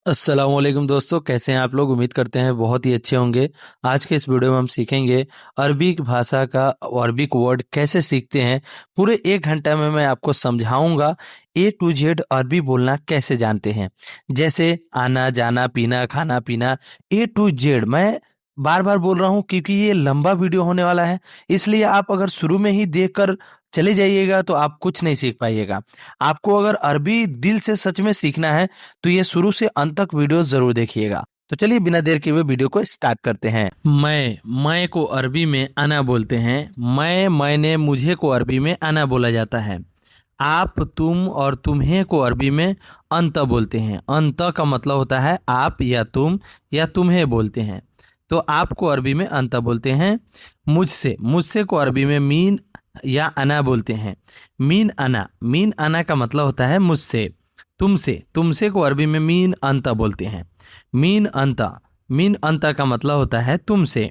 अस्सलामुअलैकुम दोस्तों, कैसे हैं आप लोग। उम्मीद करते हैं बहुत ही अच्छे होंगे। आज के इस वीडियो में हम सीखेंगे अरबिक भाषा का अरबिक वर्ड कैसे सीखते हैं। पूरे 1 घंटा में मैं आपको समझाऊंगा ए टू जेड अरबी बोलना कैसे जानते हैं। जैसे आना जाना पीना खाना पीना, ए टू जेड। मैं बार बार बोल रहा हूँ क्योंकि ये लंबा वीडियो होने वाला है, इसलिए आप अगर शुरू में ही देखकर चले जाइएगा तो आप कुछ नहीं सीख पाइएगा। आपको अगर अरबी दिल से सच में सीखना है तो ये शुरू से अंत तक वीडियो जरूर देखिएगा। तो चलिए बिना देर किए हुए वीडियो को स्टार्ट करते हैं। मैं को अरबी में अना बोलते हैं। मैंने मुझे को अरबी में अना बोला जाता है। आप तुम और तुम्हें को अरबी में अंत बोलते हैं। अंत का मतलब होता है आप या तुम्हें बोलते हैं। तो आप को अरबी में अंत बोलते हैं। मुझसे को अरबी में मीन या अना बोलते हैं। मीन अना का मतलब होता है मुझसे। तुमसे को अरबी में मीन अंता बोलते हैं। मीन अंता का मतलब होता है तुमसे।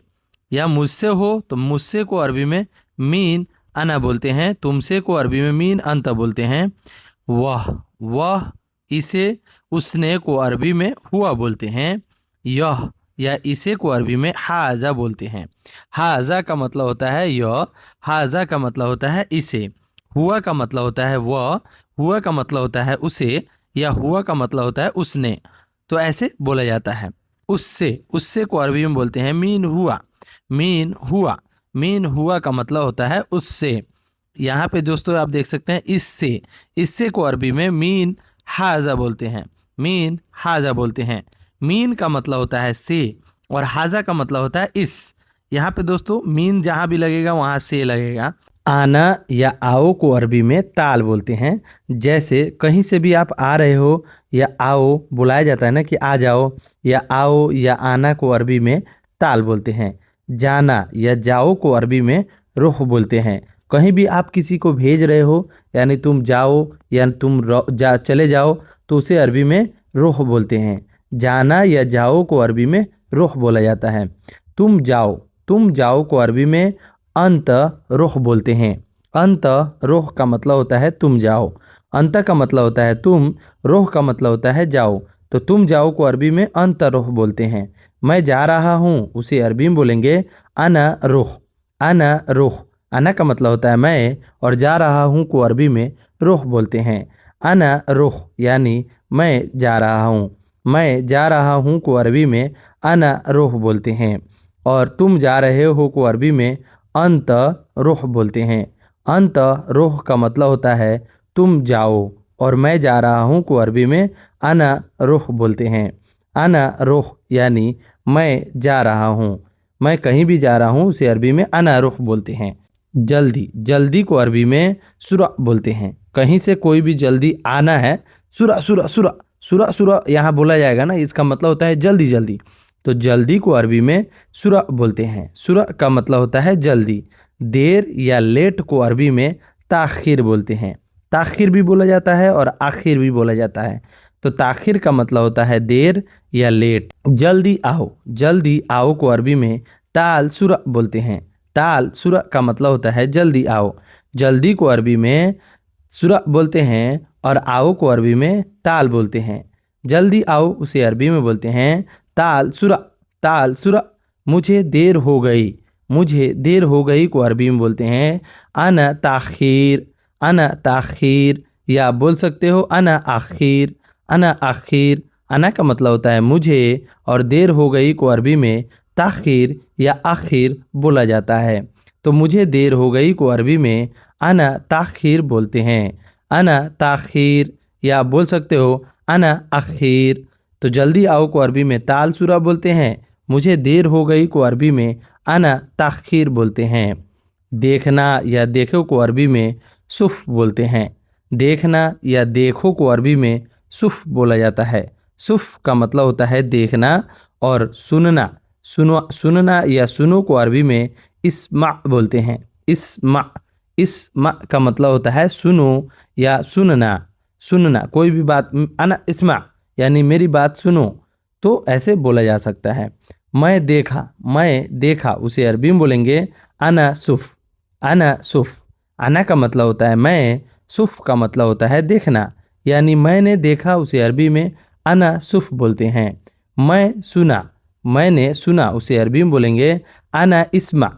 या मुझसे हो तो मुझसे को अरबी में मीन अना बोलते हैं। तुमसे को अरबी में मीन अंता बोलते हैं। वह इसे उसने को अरबी में हुआ बोलते हैं। यह या इसे को अरबी में हाजा बोलते हैं। हाजा का मतलब होता है यह। हाजा का मतलब होता है इसे। हुआ का मतलब होता है वह। हुआ का मतलब होता है उसे। या हुआ का मतलब होता है उसने। तो ऐसे बोला जाता है। उससे को अरबी में बोलते हैं मीन हुआ का मतलब होता है उससे। यहाँ पे दोस्तों आप देख सकते हैं इससे को अरबी में मीन हाजा बोलते हैं। मीन का मतलब होता है से और हाजा का मतलब होता है इस। यहाँ पे दोस्तों मीन जहाँ भी लगेगा वहाँ से लगेगा। आना या आओ को अरबी में ताल बोलते हैं। जैसे कहीं से भी आप आ रहे हो या आओ बुलाया जाता है ना कि आ जाओ, या आओ या आना को अरबी में ताल बोलते हैं। जाना या जाओ को अरबी में रुख बोलते हैं। कहीं भी आप किसी को भेज रहे हो यानी तुम जाओ या चले जाओ तो उसे अरबी में रुख बोलते हैं। जाना या जाओ को अरबी में रुख बोला जाता है। तुम जाओ को अरबी में अंत रुख बोलते हैं। अंत रुख का मतलब होता है तुम जाओ। अंत का मतलब होता है तुम। रुख का मतलब होता है जाओ। तो तुम जाओ को अरबी में अंत रुख बोलते हैं। मैं जा रहा हूँ उसे अरबी में बोलेंगे अना रुख। अना का मतलब होता है मैं और जा रहा हूँ को अरबी में रुख बोलते हैं। अना रुख यानी मैं जा रहा हूँ। मैं जा रहा हूँ को अरबी में अना रुख बोलते हैं। और तुम जा रहे हो को अरबी में अंत रुख बोलते हैं। अंत रुख का मतलब होता है तुम जाओ और मैं जा रहा हूँ को अरबी में अना रुख बोलते हैं। अना रुख यानी मैं जा रहा हूँ। मैं कहीं भी जा रहा हूँ उसे अरबी में अना रुख बोलते हैं। जल्दी को अरबी में सुरा बोलते हैं। कहीं से कोई भी जल्दी आना है, सुरा सुरा सुरा सुरा सुरा यहाँ बोला जाएगा ना, इसका मतलब होता है जल्दी जल्दी। तो जल्दी को अरबी में सुरा बोलते हैं। सुरा का मतलब होता है जल्दी। देर या लेट को अरबी में ताखिर बोलते हैं। ताखिर भी बोला जाता है और आखिर भी बोला जाता है। तो ताखिर का मतलब होता है देर या लेट। जल्दी आओ को अरबी में ताल सुरा बोलते हैं। ताल सुरा का मतलब होता है जल्दी आओ। जल्दी को अरबी में सुरा बोलते हैं और आओ को अरबी में ताल बोलते हैं। जल्दी आओ उसे अरबी में बोलते हैं ताल सुरा। मुझे देर हो गई को अरबी में बोलते हैं अना ताखीर। या बोल सकते हो अना आखिर। अना का मतलब होता है मुझे और देर हो गई को अरबी में ताखीर या आखिर बोला जाता है। तो मुझे देर हो गई को अरबी में अना ताखीर बोलते हैं। अना ताखीर या बोल सकते हो अना आखिर। तो जल्दी आओ को अरबी में ताल सुरा बोलते हैं। मुझे देर हो गई को अरबी में अना ताखीर बोलते हैं। देखना या देखो को अरबी में सुफ बोलते हैं। देखना या देखो को अरबी में सुफ बोला जाता है। सुफ का मतलब होता है देखना। और सुनना या सुनो को अरबी में इस्मा बोलते हैं। इस्मा का मतलब होता है सुनो या सुनना कोई भी बात। अना इस्मा यानी मेरी बात सुनो, तो ऐसे बोला जा सकता है। मैं देखा उसे अरबी में बोलेंगे अना सुफ। अना का मतलब होता है मैं। सुफ का मतलब होता है देखना। यानी मैंने देखा उसे अरबी में अना सुफ बोलते हैं। मैं सुना, मैंने सुना, उसे अरबी में बोलेंगे अना इस्मा।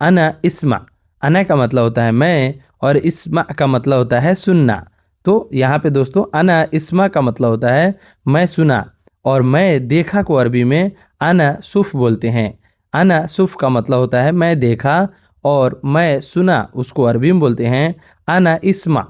अना इस्मा, अना का मतलब होता है मैं और इस्मा का मतलब होता है सुनना। तो यहाँ पे दोस्तों अना इस्मा का मतलब होता है मैं सुना, और मैं देखा को अरबी में अना सुफ बोलते हैं। अना सुफ का मतलब होता है मैं देखा, और मैं सुना उसको अरबी में बोलते हैं अना इस्मा।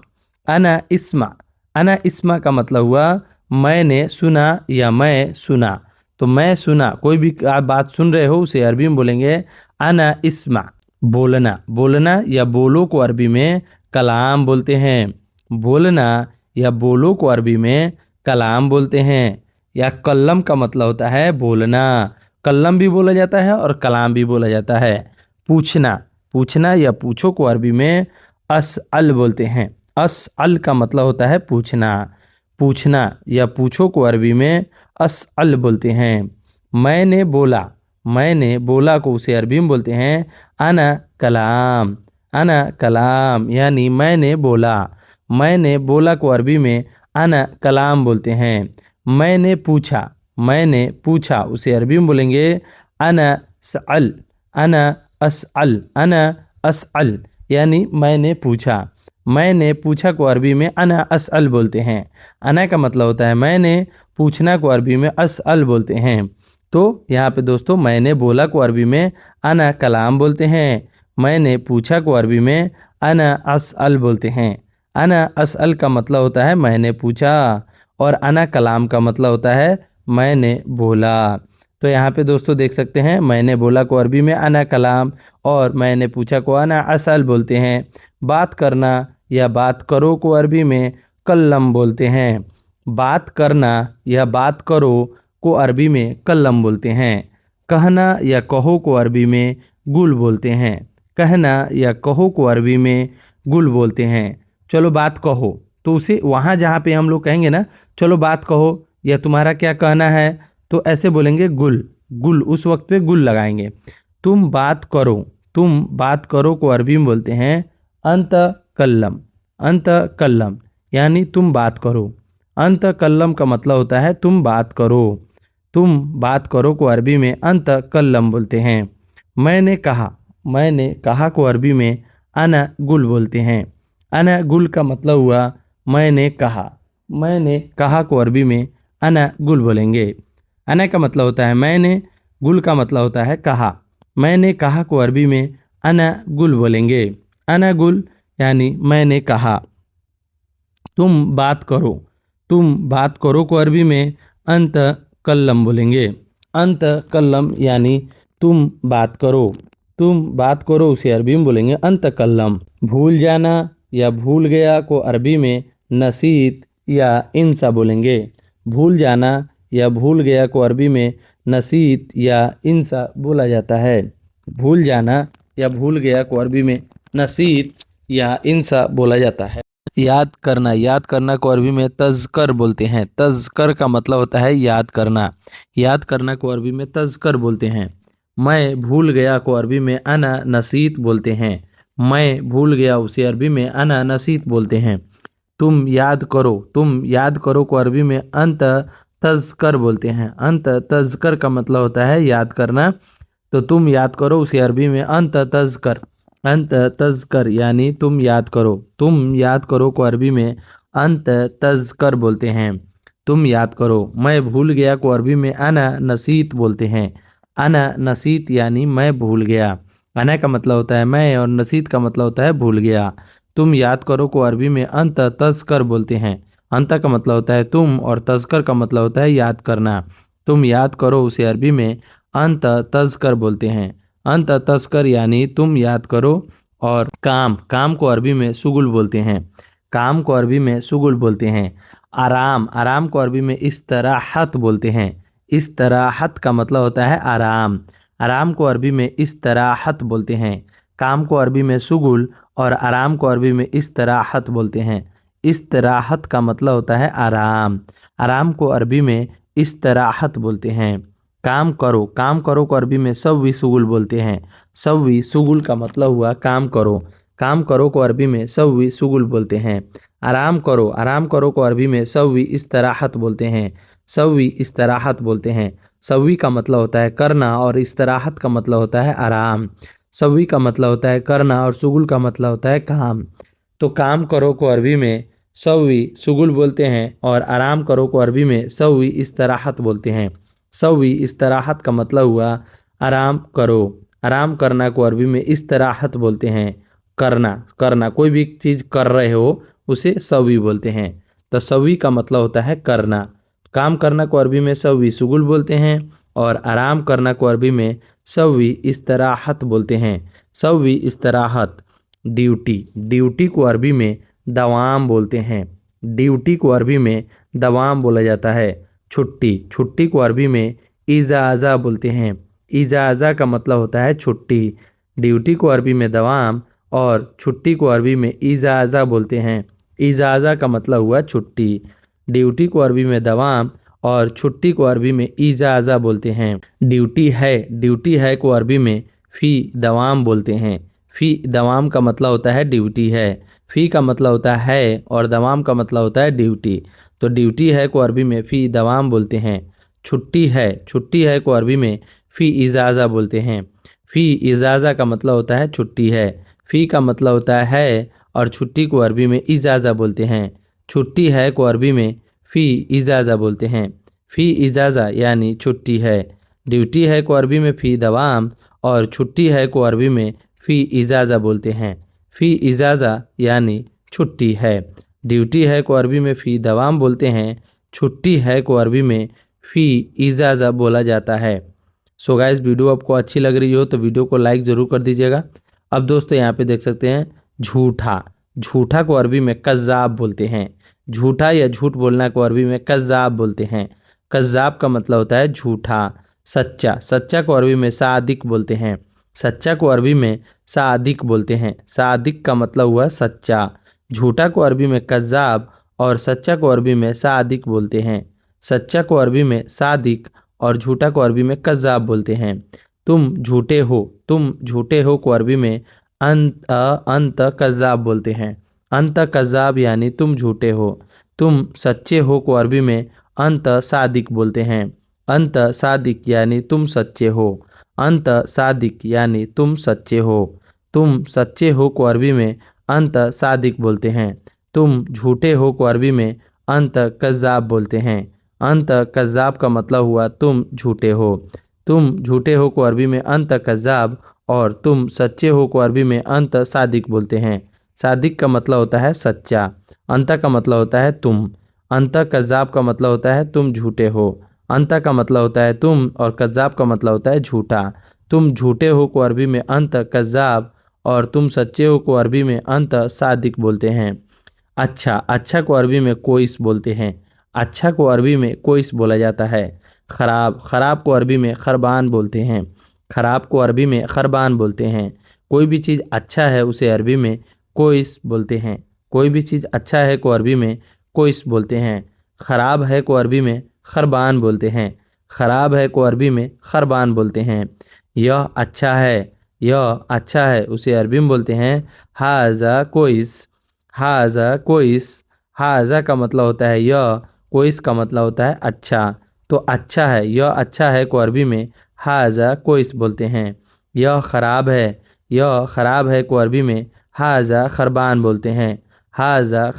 अना इस्मा, अना इस्मा का मतलब हुआ मैंने सुना या मैं सुना। तो मैं सुना, कोई भी आप बात सुन रहे हो उसे अरबी में बोलेंगे अना इस्मा। बोलना, बोलना या बोलो को अरबी में कलाम बोलते हैं। बोलना या बोलो को अरबी में कलाम बोलते हैं। या कल्लम का मतलब होता है बोलना। कल्लम भी बोला जाता है और कलाम भी बोला जाता है। पूछना, पूछना या पूछो को अरबी में असअल बोलते हैं। असअल का मतलब होता है पूछना। पूछना या पूछो को अरबी में असअल बोलते हैं। मैंने बोला, मैंने बोला को उसे अरबी में बोलते हैं अना कलाम। अना कलाम यानी मैंने बोला। मैंने बोला को अरबी में अना कलाम बोलते हैं। मैंने पूछा, मैंने पूछा उसे अरबी में बोलेंगे अना सअल। अना असअल, अना असअल यानी मैंने पूछा। मैंने पूछा को अरबी में अना असअल बोलते हैं। अना का मतलब होता है मैंने, पूछना को अरबी में असअल बोलते हैं। तो यहाँ पे दोस्तों मैंने बोला को अरबी में अना कलाम बोलते हैं। मैंने पूछा को अरबी में अना असअल बोलते हैं। अना असअल का मतलब होता है मैंने पूछा, और अना कलाम का मतलब होता है मैंने बोला। तो यहाँ पे दोस्तों देख सकते हैं मैंने बोला को अरबी में अना कलाम और मैंने पूछा को अना असअल बोलते हैं। बात करना या बात करो को अरबी में कल्लम बोलते हैं। बात करना या बात करो को अरबी में कल्लम बोलते हैं। कहना या कहो को अरबी में गुल बोलते हैं। कहना या कहो को अरबी में गुल बोलते हैं। चलो बात कहो, तो उसे वहाँ जहाँ पे हम लोग कहेंगे ना चलो बात कहो या तुम्हारा क्या कहना है, तो ऐसे बोलेंगे गुल। गुल, उस वक्त पे गुल लगाएंगे। तुम बात करो, तुम बात करो को अरबी में बोलते हैं अंत कल्लम। अंत कल्लम यानी तुम बात करो। अंत कल्लम का मतलब होता है तुम बात करो। तुम बात करो को अरबी में अंत कल्लम बोलते हैं। मैंने कहा, मैंने कहा को अरबी में अना गुल बोलते हैं। अना गुल का मतलब हुआ मैंने कहा। मैंने कहा को अरबी में अना गुल बोलेंगे। अना का मतलब होता है मैंने, गुल का मतलब होता है कहा। मैंने कहा को अरबी में अना गुल बोलेंगे। अना गुल यानी मैंने कहा। तुम बात करो, तुम बात करो को अरबी में अंत कल्लम बोलेंगे। अंत कल्लम यानी तुम बात करो। तुम बात करो उसे अरबी में बोलेंगे अंत कल्लम। भूल जाना या भूल गया को अरबी में नसीत या इंसा बोलेंगे। भूल जाना या भूल गया को अरबी में नसीत या इंसा बोला जाता है। भूल जाना या भूल गया को अरबी में नसीत या इंसा बोला जाता है। याद करना, याद करना को अरबी में तज़कर बोलते हैं। तज़कर का मतलब होता है याद करना। याद करना को अरबी में तज़कर बोलते हैं। मैं भूल गया को अरबी में अना नसीत बोलते हैं। मैं भूल गया उसे अरबी में अना नसीत बोलते हैं। तुम याद करो, तुम याद करो को अरबी में अंत तज़कर बोलते हैं। अंत तज़कर का मतलब होता है याद करना। तो तुम याद करो उसे अरबी में अंत तज़कर। अंत तज़कर यानी तुम याद करो। तुम याद करो को अरबी में अंत तज़कर बोलते हैं। तुम याद करो। मैं भूल गया को अरबी में अना नसीत बोलते हैं। अना नसीत यानी मैं भूल गया। अना का मतलब होता है मैं और नसीत का मतलब होता है भूल गया। तुम याद करो को अरबी में अंत तज़कर बोलते हैं। अंत का मतलब होता है तुम और तज़कर का मतलब होता है याद करना। तुम याद करो उसे अरबी में अंत तज़कर बोलते हैं। अंत तज़कर यानी तुम याद करो। और काम, काम को अरबी में शुगुल बोलते हैं। काम को अरबी में शुगुल बोलते हैं। आराम, आराम को अरबी में इस्तराहत बोलते हैं। इस्तराहत का मतलब होता है आराम। आराम को अरबी में इस्तराहत बोलते हैं। काम को अरबी में शुगुल और आराम को अरबी में इस्तराहत बोलते हैं। इस्तराहत का मतलब होता है आराम। आराम को अरबी में इस्तराहत बोलते हैं। काम करो, काम करो को अरबी में सव्वी शुगुल बोलते हैं। सव्वी शुगुल का मतलब हुआ काम करो। काम करो को अरबी में सव्वी शुगुल बोलते हैं। आराम करो, आराम करो को अरबी में सव्वी इस्तराहत बोलते हैं। सवी इस्तराहत बोलते हैं। सवी का मतलब होता है करना और इस्तराहत का मतलब होता है आराम। सवी का मतलब होता है करना और शुगुल का मतलब होता है काम। तो काम करो को अरबी में सवी शुगुल बोलते हैं और आराम करो को अरबी में सवी इस्तराहत बोलते हैं। सवी इस्तराहत का मतलब हुआ आराम करो। आराम करना को अरबी में इस्तराहत बोलते हैं। करना करना कोई भी चीज़ कर रहे हो उसे सवी बोलते हैं। तो सवी का मतलब होता है करना। काम करना को अरबी में सवी शुगुल बोलते हैं और आराम करना को अरबी में सवी इस्तराहत बोलते हैं। सवी इस्तराहत। ड्यूटी ड्यूटी को अरबी में दवाम बोलते हैं। ड्यूटी को अरबी में दवाम बोला जाता है। छुट्टी छुट्टी को अरबी में इजाज़ा बोलते हैं। इजाज़ा का मतलब होता है छुट्टी। ड्यूटी को अरबी में दवाम और छुट्टी को अरबी में इजाज़ा बोलते हैं। इजाज़ा का मतलब हुआ छुट्टी। ड्यूटी को अरबी में दवाम और छुट्टी को अरबी में इजाज़ा बोलते हैं। ड्यूटी है को अरबी में फ़ी दवाम बोलते हैं। फ़ी दवाम का मतलब होता है ड्यूटी है। फ़ी का मतलब होता है और दवाम का मतलब होता है ड्यूटी। तो ड्यूटी है को अरबी में फ़ी दवाम बोलते हैं। छुट्टी है को अरबी में फ़ी इजाज़ा बोलते हैं। फ़ी इजाज़ा का मतलब होता है छुट्टी है। फ़ी का मतलब होता है और छुट्टी को अरबी में इजाज़ा बोलते हैं। छुट्टी है को अरबी में फ़ी इजाज़ा बोलते हैं। फ़ी इजाज़ा यानी छुट्टी है। ड्यूटी है को अरबी में फ़ी दवाम और छुट्टी है को अरबी में फ़ी इजाज़ा बोलते हैं। फ़ी इजाज़ा यानी छुट्टी है। ड्यूटी है को अरबी में फ़ी दवाम बोलते हैं। छुट्टी है को अरबी में फ़ी इजाज़ा बोला जाता है। सो गाइस वीडियो आपको अच्छी लग रही हो तो वीडियो को लाइक ज़रूर कर दीजिएगा। अब दोस्तों यहाँ पे देख सकते हैं झूठा। झूठा को अरबी में कज़्ज़ाब बोलते हैं। झूठा या झूठ बोलना को अरबी में कज़्ज़ाब बोलते हैं। कज़्ज़ाब का मतलब होता है झूठा। सच्चा सच्चा को अरबी में सादिक बोलते हैं। सच्चा को अरबी में सादिक बोलते हैं। सादिक का मतलब हुआ सच्चा। झूठा को अरबी में कज़्ज़ाब और सच्चा को अरबी में सादिक बोलते हैं। सच्चा को अरबी में सादिक और झूठा को अरबी में कज़्ज़ाब बोलते हैं। तुम झूठे हो को अरबी में अंत कज़्ज़ाब बोलते हैं। अंत कज़्ज़ाब यानी तुम झूठे हो। तुम सच्चे हो को अरबी में अंत सादिक बोलते हैं। अंत सादिक यानी तुम सच्चे हो। अंत सादिक यानी तुम सच्चे हो। तुम सच्चे हो को अरबी में अंत सादिक बोलते हैं। तुम झूठे हो को अरबी में अंत कज़्ज़ाब बोलते हैं। अंत कज़्ज़ाब का मतलब हुआ तुम झूठे हो। तुम झूठे हो को अरबी में अंत कज़्ज़ाब और तुम सच्चे हो को अरबी में अंत सादिक बोलते हैं। सादिक का मतलब होता है सच्चा। अंत का मतलब होता है तुम। अंत कज़्ज़ाब का मतलब होता है तुम झूठे हो। अंत का मतलब होता है तुम और कज़्ज़ाब का मतलब होता है झूठा। तुम झूठे हो को अरबी में अंत कज़्ज़ाब और तुम सच्चे हो को अरबी में अंत सादिक बोलते हैं। अच्छा को अरबी में कोइस बोलते हैं। अच्छा को अरबी में कोइस बोला जाता है। खराब को अरबी में खरबान बोलते हैं। खराब को अरबी में खरबान बोलते हैं। कोई भी चीज़ अच्छा है उसे अरबी में कोइस बोलते हैं। कोई भी चीज़ अच्छा है को अरबी में कोइस बोलते हैं। खराब है को अरबी में खरबान बोलते हैं। खराब है को अरबी में खरबान बोलते हैं। यह अच्छा है उसे अरबी में बोलते हैं हाजा कोइस। हाजा कोइस। हाजा का मतलब होता है यह। कोइस का मतलब होता है अच्छा। तो अच्छा है यह अच्छा है को अरबी में हाजा कोइस बोलते हैं। यह खराब है को अरबी में हाजा खरबान बोलते हैं। हाजा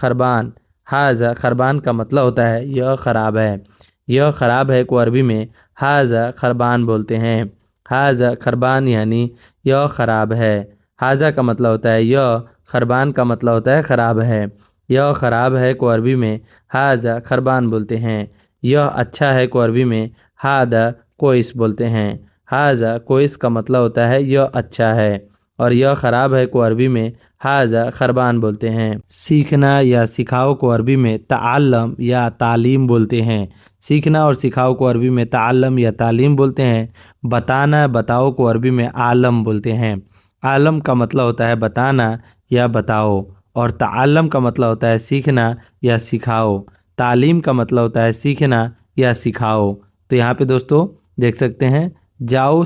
खरबान का मतलब होता है यह खराब है। यह खराब है को अरबी में हाजा खरबान बोलते हैं। हाजा खरबान यानी यह खराब है। हाजा का मतलब होता है यह। खरबान का मतलब होता है खराब है। यह खराब है को अरबी में हाजा खरबान बोलते हैं। यह अच्छा है को अरबी में हादा कोइस बोलते हैं। हाजा कोइस का मतलब होता है यह अच्छा है और यह खराब है को अरबी में हाजा खरबान बोलते हैं। सीखना या सिखाओ को अरबी में ताल्लम या तालीम बोलते हैं। सीखना और सिखाओ को अरबी में ताल्लम या तालीम बोलते हैं। बताना बताओ को अरबी में आलम बोलते हैं। आलम का मतलब होता है बताना या बताओ और ताल्लम का मतलब होता है सीखना या सिखाओ। तालीम का मतलब होता है सीखना या सिखाओ। तो यहाँ पे दोस्तों देख सकते हैं जाओ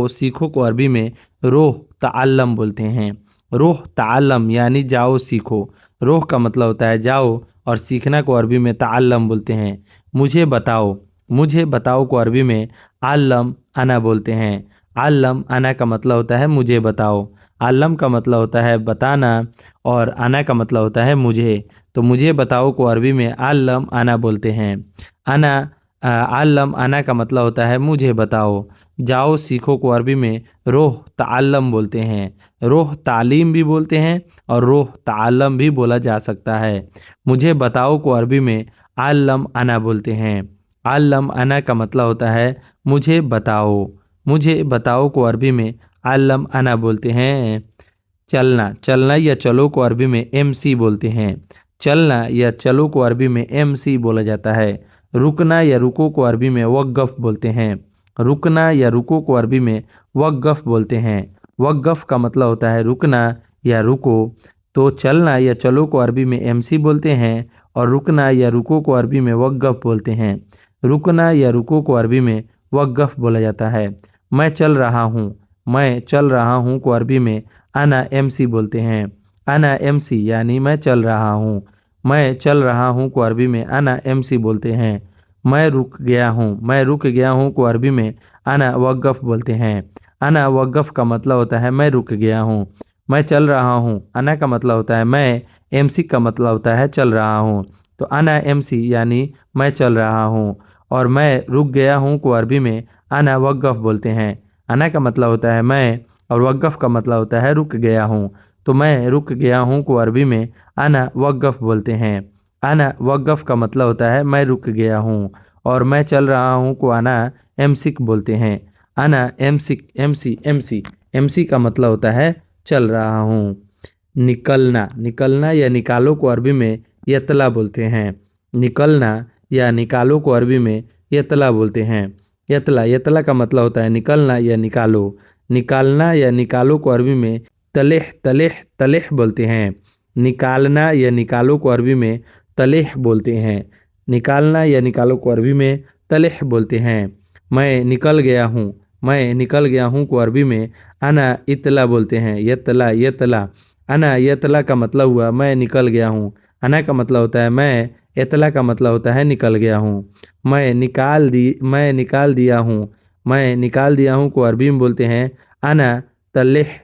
सीखो को अरबी में रोह ताल्लम बोलते हैं। रोह ताल्लम यानी जाओ सीखो। रोह का मतलब होता है जाओ और सीखना को अरबी में ताल्लम बोलते हैं। मुझे बताओ। मुझे बताओ को अरबी में आलम अना बोलते हैं। आलम अना का मतलब होता है मुझे बताओ। आलम का मतलब होता है बताना और अना का मतलब होता है मुझे। तो मुझे बताओ को अरबी में आलम अना बोलते हैं। अना आलम अना का मतलब होता है मुझे बताओ। जाओ सीखो को अरबी में रोह ताल्लम बोलते हैं। रोह तालीम भी बोलते हैं और रोह ताल्लम भी बोला जा सकता है। मुझे बताओ को अरबी में आलम अना बोलते हैं। आलम अना का मतलब होता है मुझे बताओ। मुझे बताओ को अरबी में आलम अना बोलते हैं। चलना। चलना या चलो को अरबी में एमसी बोलते हैं। चलना या चलो को अरबी में एमसी बोला जाता है। रुकना या रुको को अरबी में वक़्फ़ बोलते हैं। रुकना या रुको को अरबी में वक़्फ़ बोलते हैं। वक़्फ़ का मतलब होता है रुकना या रुको। तो चलना या चलो को अरबी में एमसी बोलते हैं और रुकना या रुको को अरबी में वक़्फ़ बोलते हैं। रुकना या रुको को अरबी में वक़्फ़ बोला जाता है। मैं चल रहा हूँ। मैं चल रहा हूँ को अरबी में अना एमसी बोलते हैं। अना एमसी यानी मैं चल रहा हूँ। मैं चल रहा हूँ को अरबी में अना एमसी बोलते हैं। मैं रुक गया हूँ। मैं रुक गया हूँ को अरबी में अना वक़्फ़ बोलते हैं। अना वक़्फ़ का मतलब होता है मैं रुक गया हूँ। मैं चल रहा हूँ। अना का मतलब होता है मैं। एमसी का मतलब होता है चल रहा हूँ। तो अना एमसी यानी मैं चल रहा हूँ। और मैं रुक गया हूँ को अरबी में अना वक़्फ़ बोलते हैं। अना का मतलब होता है मैं और वक़्फ़ का मतलब होता है रुक गया हूँ। तो मैं रुक गया हूँ को अरबी में अना वक़्फ़ बोलते हैं। अना वक़्फ़ का मतलब होता है मैं रुक गया हूँ और मैं चल रहा हूँ को अना एमसिक बोलते हैं। अना एमसिक एमसी एमसी एमसी का मतलब होता है चल रहा हूँ। निकलना। निकलना या निकालो को अरबी में यतला बोलते हैं। निकलना या निकालो को अरबी में यतला बोलते हैं। यतला। यतला का मतलब होता है निकलना या निकालो। निकालना या निकालो को अरबी में तलेह तलेह तलेह बोलते हैं। निकालना या निकालो को अरबी में तलेह बोलते हैं। निकालना या निकालो को अरबी में तलेह बोलते हैं। मैं निकल गया हूँ। मैं निकल गया हूँ को अरबी में अना इतला बोलते हैं। यतला यतला। अना यतला का मतलब हुआ मैं निकल गया हूँ। अना का मतलब होता है मैं। यतला का मतलब होता है निकल गया हूँ। मैं निकाल दिया हूँ। मैं निकाल दिया हूँ को अरबी में बोलते हैं अना तलेह।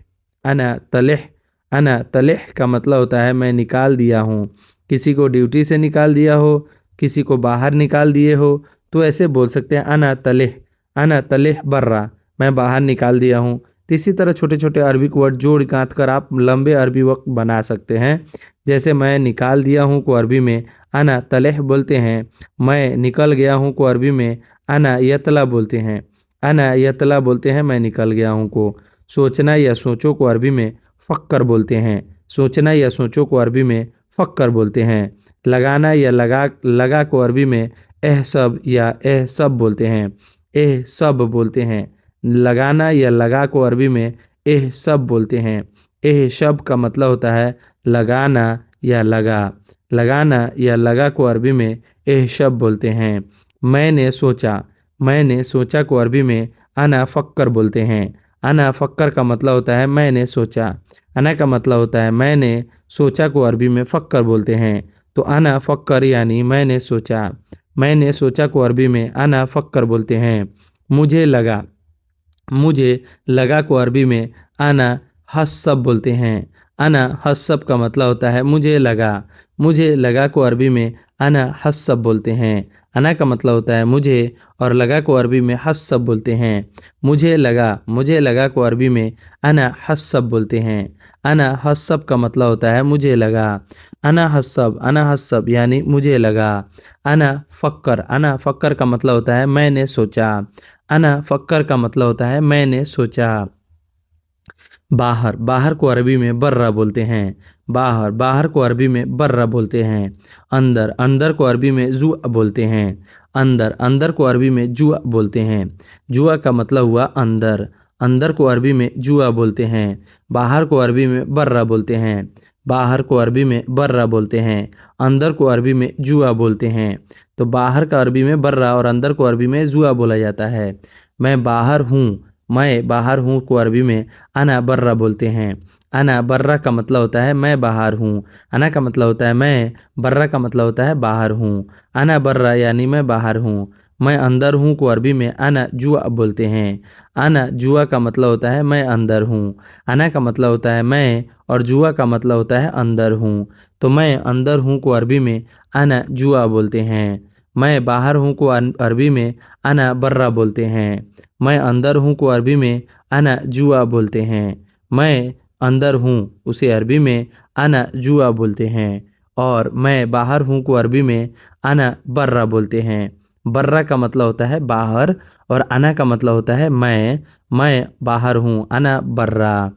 अना तलेह। अना तलेह का मतलब होता है मैं निकाल दिया हूँ। किसी को ड्यूटी से निकाल दिया हो, किसी को बाहर निकाल दिए हो तो ऐसे बोल सकते हैं अना तलेह। अना तलेह बर्रा। मैं बाहर निकाल दिया हूँ। तो इसी तरह छोटे छोटे अरबिक वर्ड जोड़ गाँथ कर आप लंबे अरबी वक्त बना सकते हैं। जैसे मैं निकाल दिया हूँ को अरबी में अना तलेह बोलते हैं। मैं निकल गया हूँ को अरबी में अना यतला बोलते हैं। अना यतला बोलते हैं मैं निकल गया हूँ को। सोचना या सोचो को अरबी में फ़क्कर बोलते हैं। सोचना या सोचो को अरबी में फ़क्कर बोलते हैं। लगाना या लगा को अरबी में एहसब या एहसब बोलते हैं। एहसब बोलते हैं। लगाना या लगा को अरबी में एहसब बोलते हैं। एहसब का मतलब होता है लगाना या लगा। लगाना या लगा को अरबी में एहसब बोलते हैं। मैंने सोचा। मैंने सोचा को अरबी में अना फ़क्कर बोलते हैं। अना फ़क्कर का मतलब होता है मैंने सोचा। अना का मतलब होता है मैंने सोचा को अरबी में फ़क्कर बोलते हैं। तो अना फ़क्कर यानी मैंने सोचा। मैंने सोचा को अरबी में अना फ़क्कर बोलते हैं। मुझे लगा। मुझे लगा को अरबी में अना हस्सब बोलते हैं। अना हस्सब का मतलब होता है मुझे लगा। मुझे लगा को अरबी में अना हस्सब बोलते हैं। अना का मतलब होता है मुझे और लगा को अरबी में हस्सब बोलते हैं। मुझे लगा को अरबी में अना हस्सब बोलते हैं। अना हस्सब का मतलब होता है मुझे लगा। अना हस्सब यानी मुझे लगा। अना फ़क्कर का मतलब होता है मैंने सोचा। अना फ़क्कर का मतलब होता है मैंने सोचा। बाहर। बाहर को अरबी में बर्रा बोलते हैं। बाहर को अरबी में बर्रा बोलते हैं। अंदर को अरबी में जुआ बोलते हैं। अंदर को अरबी में जुआ बोलते हैं। जुआ का मतलब हुआ अंदर को अरबी में जुआ बोलते हैं। बाहर को अरबी में बर्रा बोलते हैं। बाहर को अरबी में बर्रा बोलते हैं। अंदर को अरबी में जुआ बोलते हैं। तो बाहर का अरबी में बर्रा और अंदर को अरबी में जुआ बोला जाता है। मैं बाहर हूँ को अरबी में अना बर्रा बोलते हैं। अना बर्रा का मतलब होता है मैं बाहर हूँ। अना का मतलब होता है मैं, बर्रा का मतलब होता है बाहर हूँ। अना बर्रा यानी मैं बाहर हूँ। मैं अंदर हूँ को अरबी में अना जुआ बोलते हैं। अना जुआ का मतलब होता है मैं अंदर हूँ। अना का मतलब होता है मैं और जुआ का मतलब होता है अंदर हूँ। तो मैं अंदर हूँ को अरबी में अना जुआ बोलते हैं। मैं बाहर हूँ को अरबी में अना बर्रा बोलते हैं। मैं अंदर हूँ को अरबी में अना जुआ बोलते हैं। मैं अंदर हूँ उसे अरबी में अना जुआ बोलते हैं। और मैं बाहर हूँ को अरबी में अना बर्रा बोलते हैं। बर्रा का मतलब होता है बाहर और अना का मतलब होता है मैं बाहर हूँ अना बर्रा।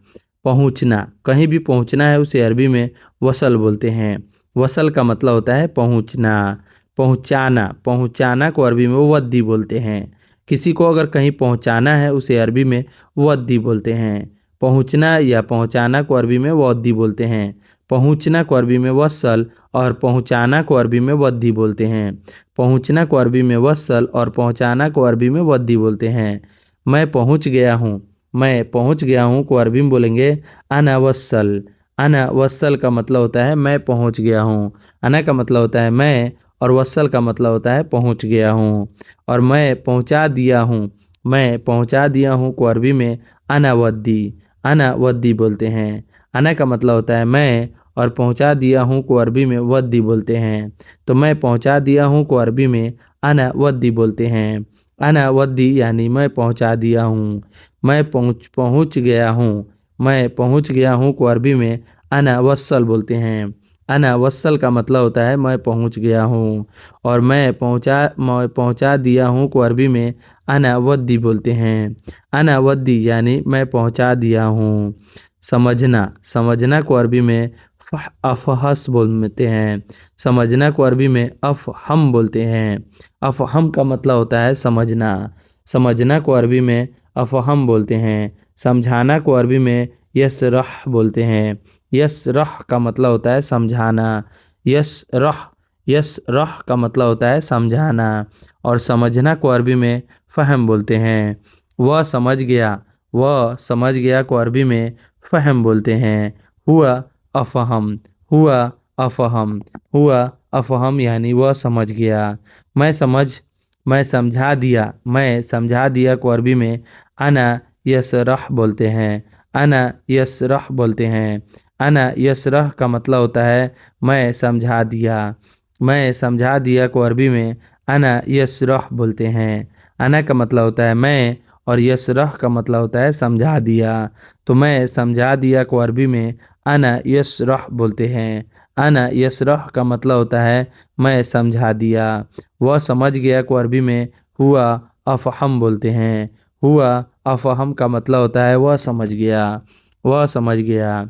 पहुँचना, कहीं भी पहुँचना है उसे अरबी में वसल बोलते हैं। वसल का मतलब होता है पहुँचना। पहुँचाना, पहुँचाना को अरबी में वद्दी बोलते हैं। किसी को अगर कहीं पहुँचाना है उसे अरबी में वद्दी बोलते हैं। पहुँचना या पहुँचाना को अरबी में वद्दी बोलते हैं। पहुँचना को अरबी में वसल और पहुँचाना को अरबी में वद्दी बोलते हैं। पहुँचना को अरबी में वसल और पहुँचाना को अरबी में वद्दी बोलते हैं। मैं पहुँच गया हूँ, मैं पहुँच गया हूँ को अरबी में बोलेंगे अना वसल। अना वसल का मतलब होता है मैं पहुँच गया हूँ। अना का मतलब होता है मैं और वसल का मतलब होता है पहुँच गया हूँ। और मैं पहुँचा दिया हूँ, मैं पहुँचा दिया हूँ को अरबी में अना वद्दी, अना वद्दी बोलते हैं। अना का मतलब होता है मैं और पहुँचा दिया हूँ को अरबी में वद्दी बोलते हैं। तो मैं पहुँचा दिया हूँ को अरबी में अना वद्दी बोलते हैं। अना वद्दी यानी मैं पहुँचा दिया हूँ। मैं पहुँच गया हूँ, मैं पहुँच गया हूँ को अरबी में अना वसल बोलते हैं। अना वसल का मतलब होता है मैं पहुँच गया हूँ। और मैं पहुँचा दिया हूँ को अरबी में अना वद्दी बोलते हैं। अना वद्दी यानी मैं पहुँचा दिया हूँ। समझना, समझना को अरबी में अफहस बोलते हैं। समझना को अरबी में अफहम बोलते हैं। अफहम का मतलब होता है समझना। समझना को अरबी में अफहम बोलते हैं। समझाना को अरबी में यसरह बोलते हैं। यसरह का मतलब होता है समझाना। यसरह, यसरह का मतलब होता है समझाना। और समझना को अरबी में फ़हम बोलते हैं। वह समझ गया, वह समझ गया को अरबी में फ़हम बोलते हैं। हुआ अफ़हम, हुआ अफ़हम, हुआ अफ़हम यानी वह समझ गया। मैं समझा दिया, मैं समझा दिया को अरबी में अना यसरह बोलते हैं। अना यसरह बोलते हैं। अना यसरह का मतलब होता है मैं समझा दिया। मैं समझा दिया को अरबी में अना यसरह बोलते हैं। अना का मतलब होता है मैं और यसरह का मतलब होता है समझा दिया। तो मैं समझा दिया को अरबी में अना यसरह बोलते हैं। अना यसरह का मतलब होता है मैं समझा दिया। वह समझ गया को अरबी में हुआ अफ़हम बोलते हैं। हुआ अफ़हम का मतलब होता है वह समझ गया, वह समझ गया।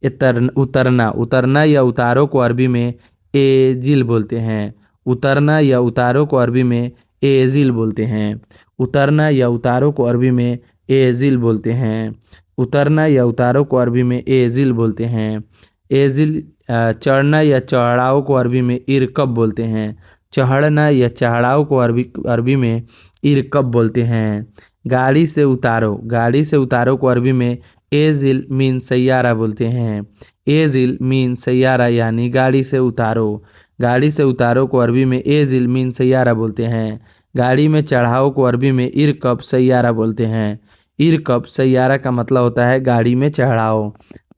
उतरना, उतरना या उतारो को अरबी में एजिल बोलते हैं। उतरना या उतारो को अरबी में एजिल बोलते हैं। उतरना या उतारो को अरबी में एजिल बोलते हैं। उतरना या उतारो को अरबी में एजिल बोलते हैं। एजिल चढ़ना या चढ़ाओ को अरबी में इरकब बोलते हैं। चढ़ना या चढ़ाओ को अरबी में इरकब बोलते हैं। गाड़ी से उतारो, गाड़ी से उतारो को अरबी में एजिल मीन सैयारा बोलते हैं। एजिल मीन सैयारा यानी गाड़ी से उतारो। गाड़ी से उतारो को अरबी में एजिल मीन सैयारा बोलते हैं। गाड़ी में चढ़ाओ को अरबी में इरकब सैयारा बोलते हैं। इरकब सैयारा का मतलब होता है गाड़ी में चढ़ाओ।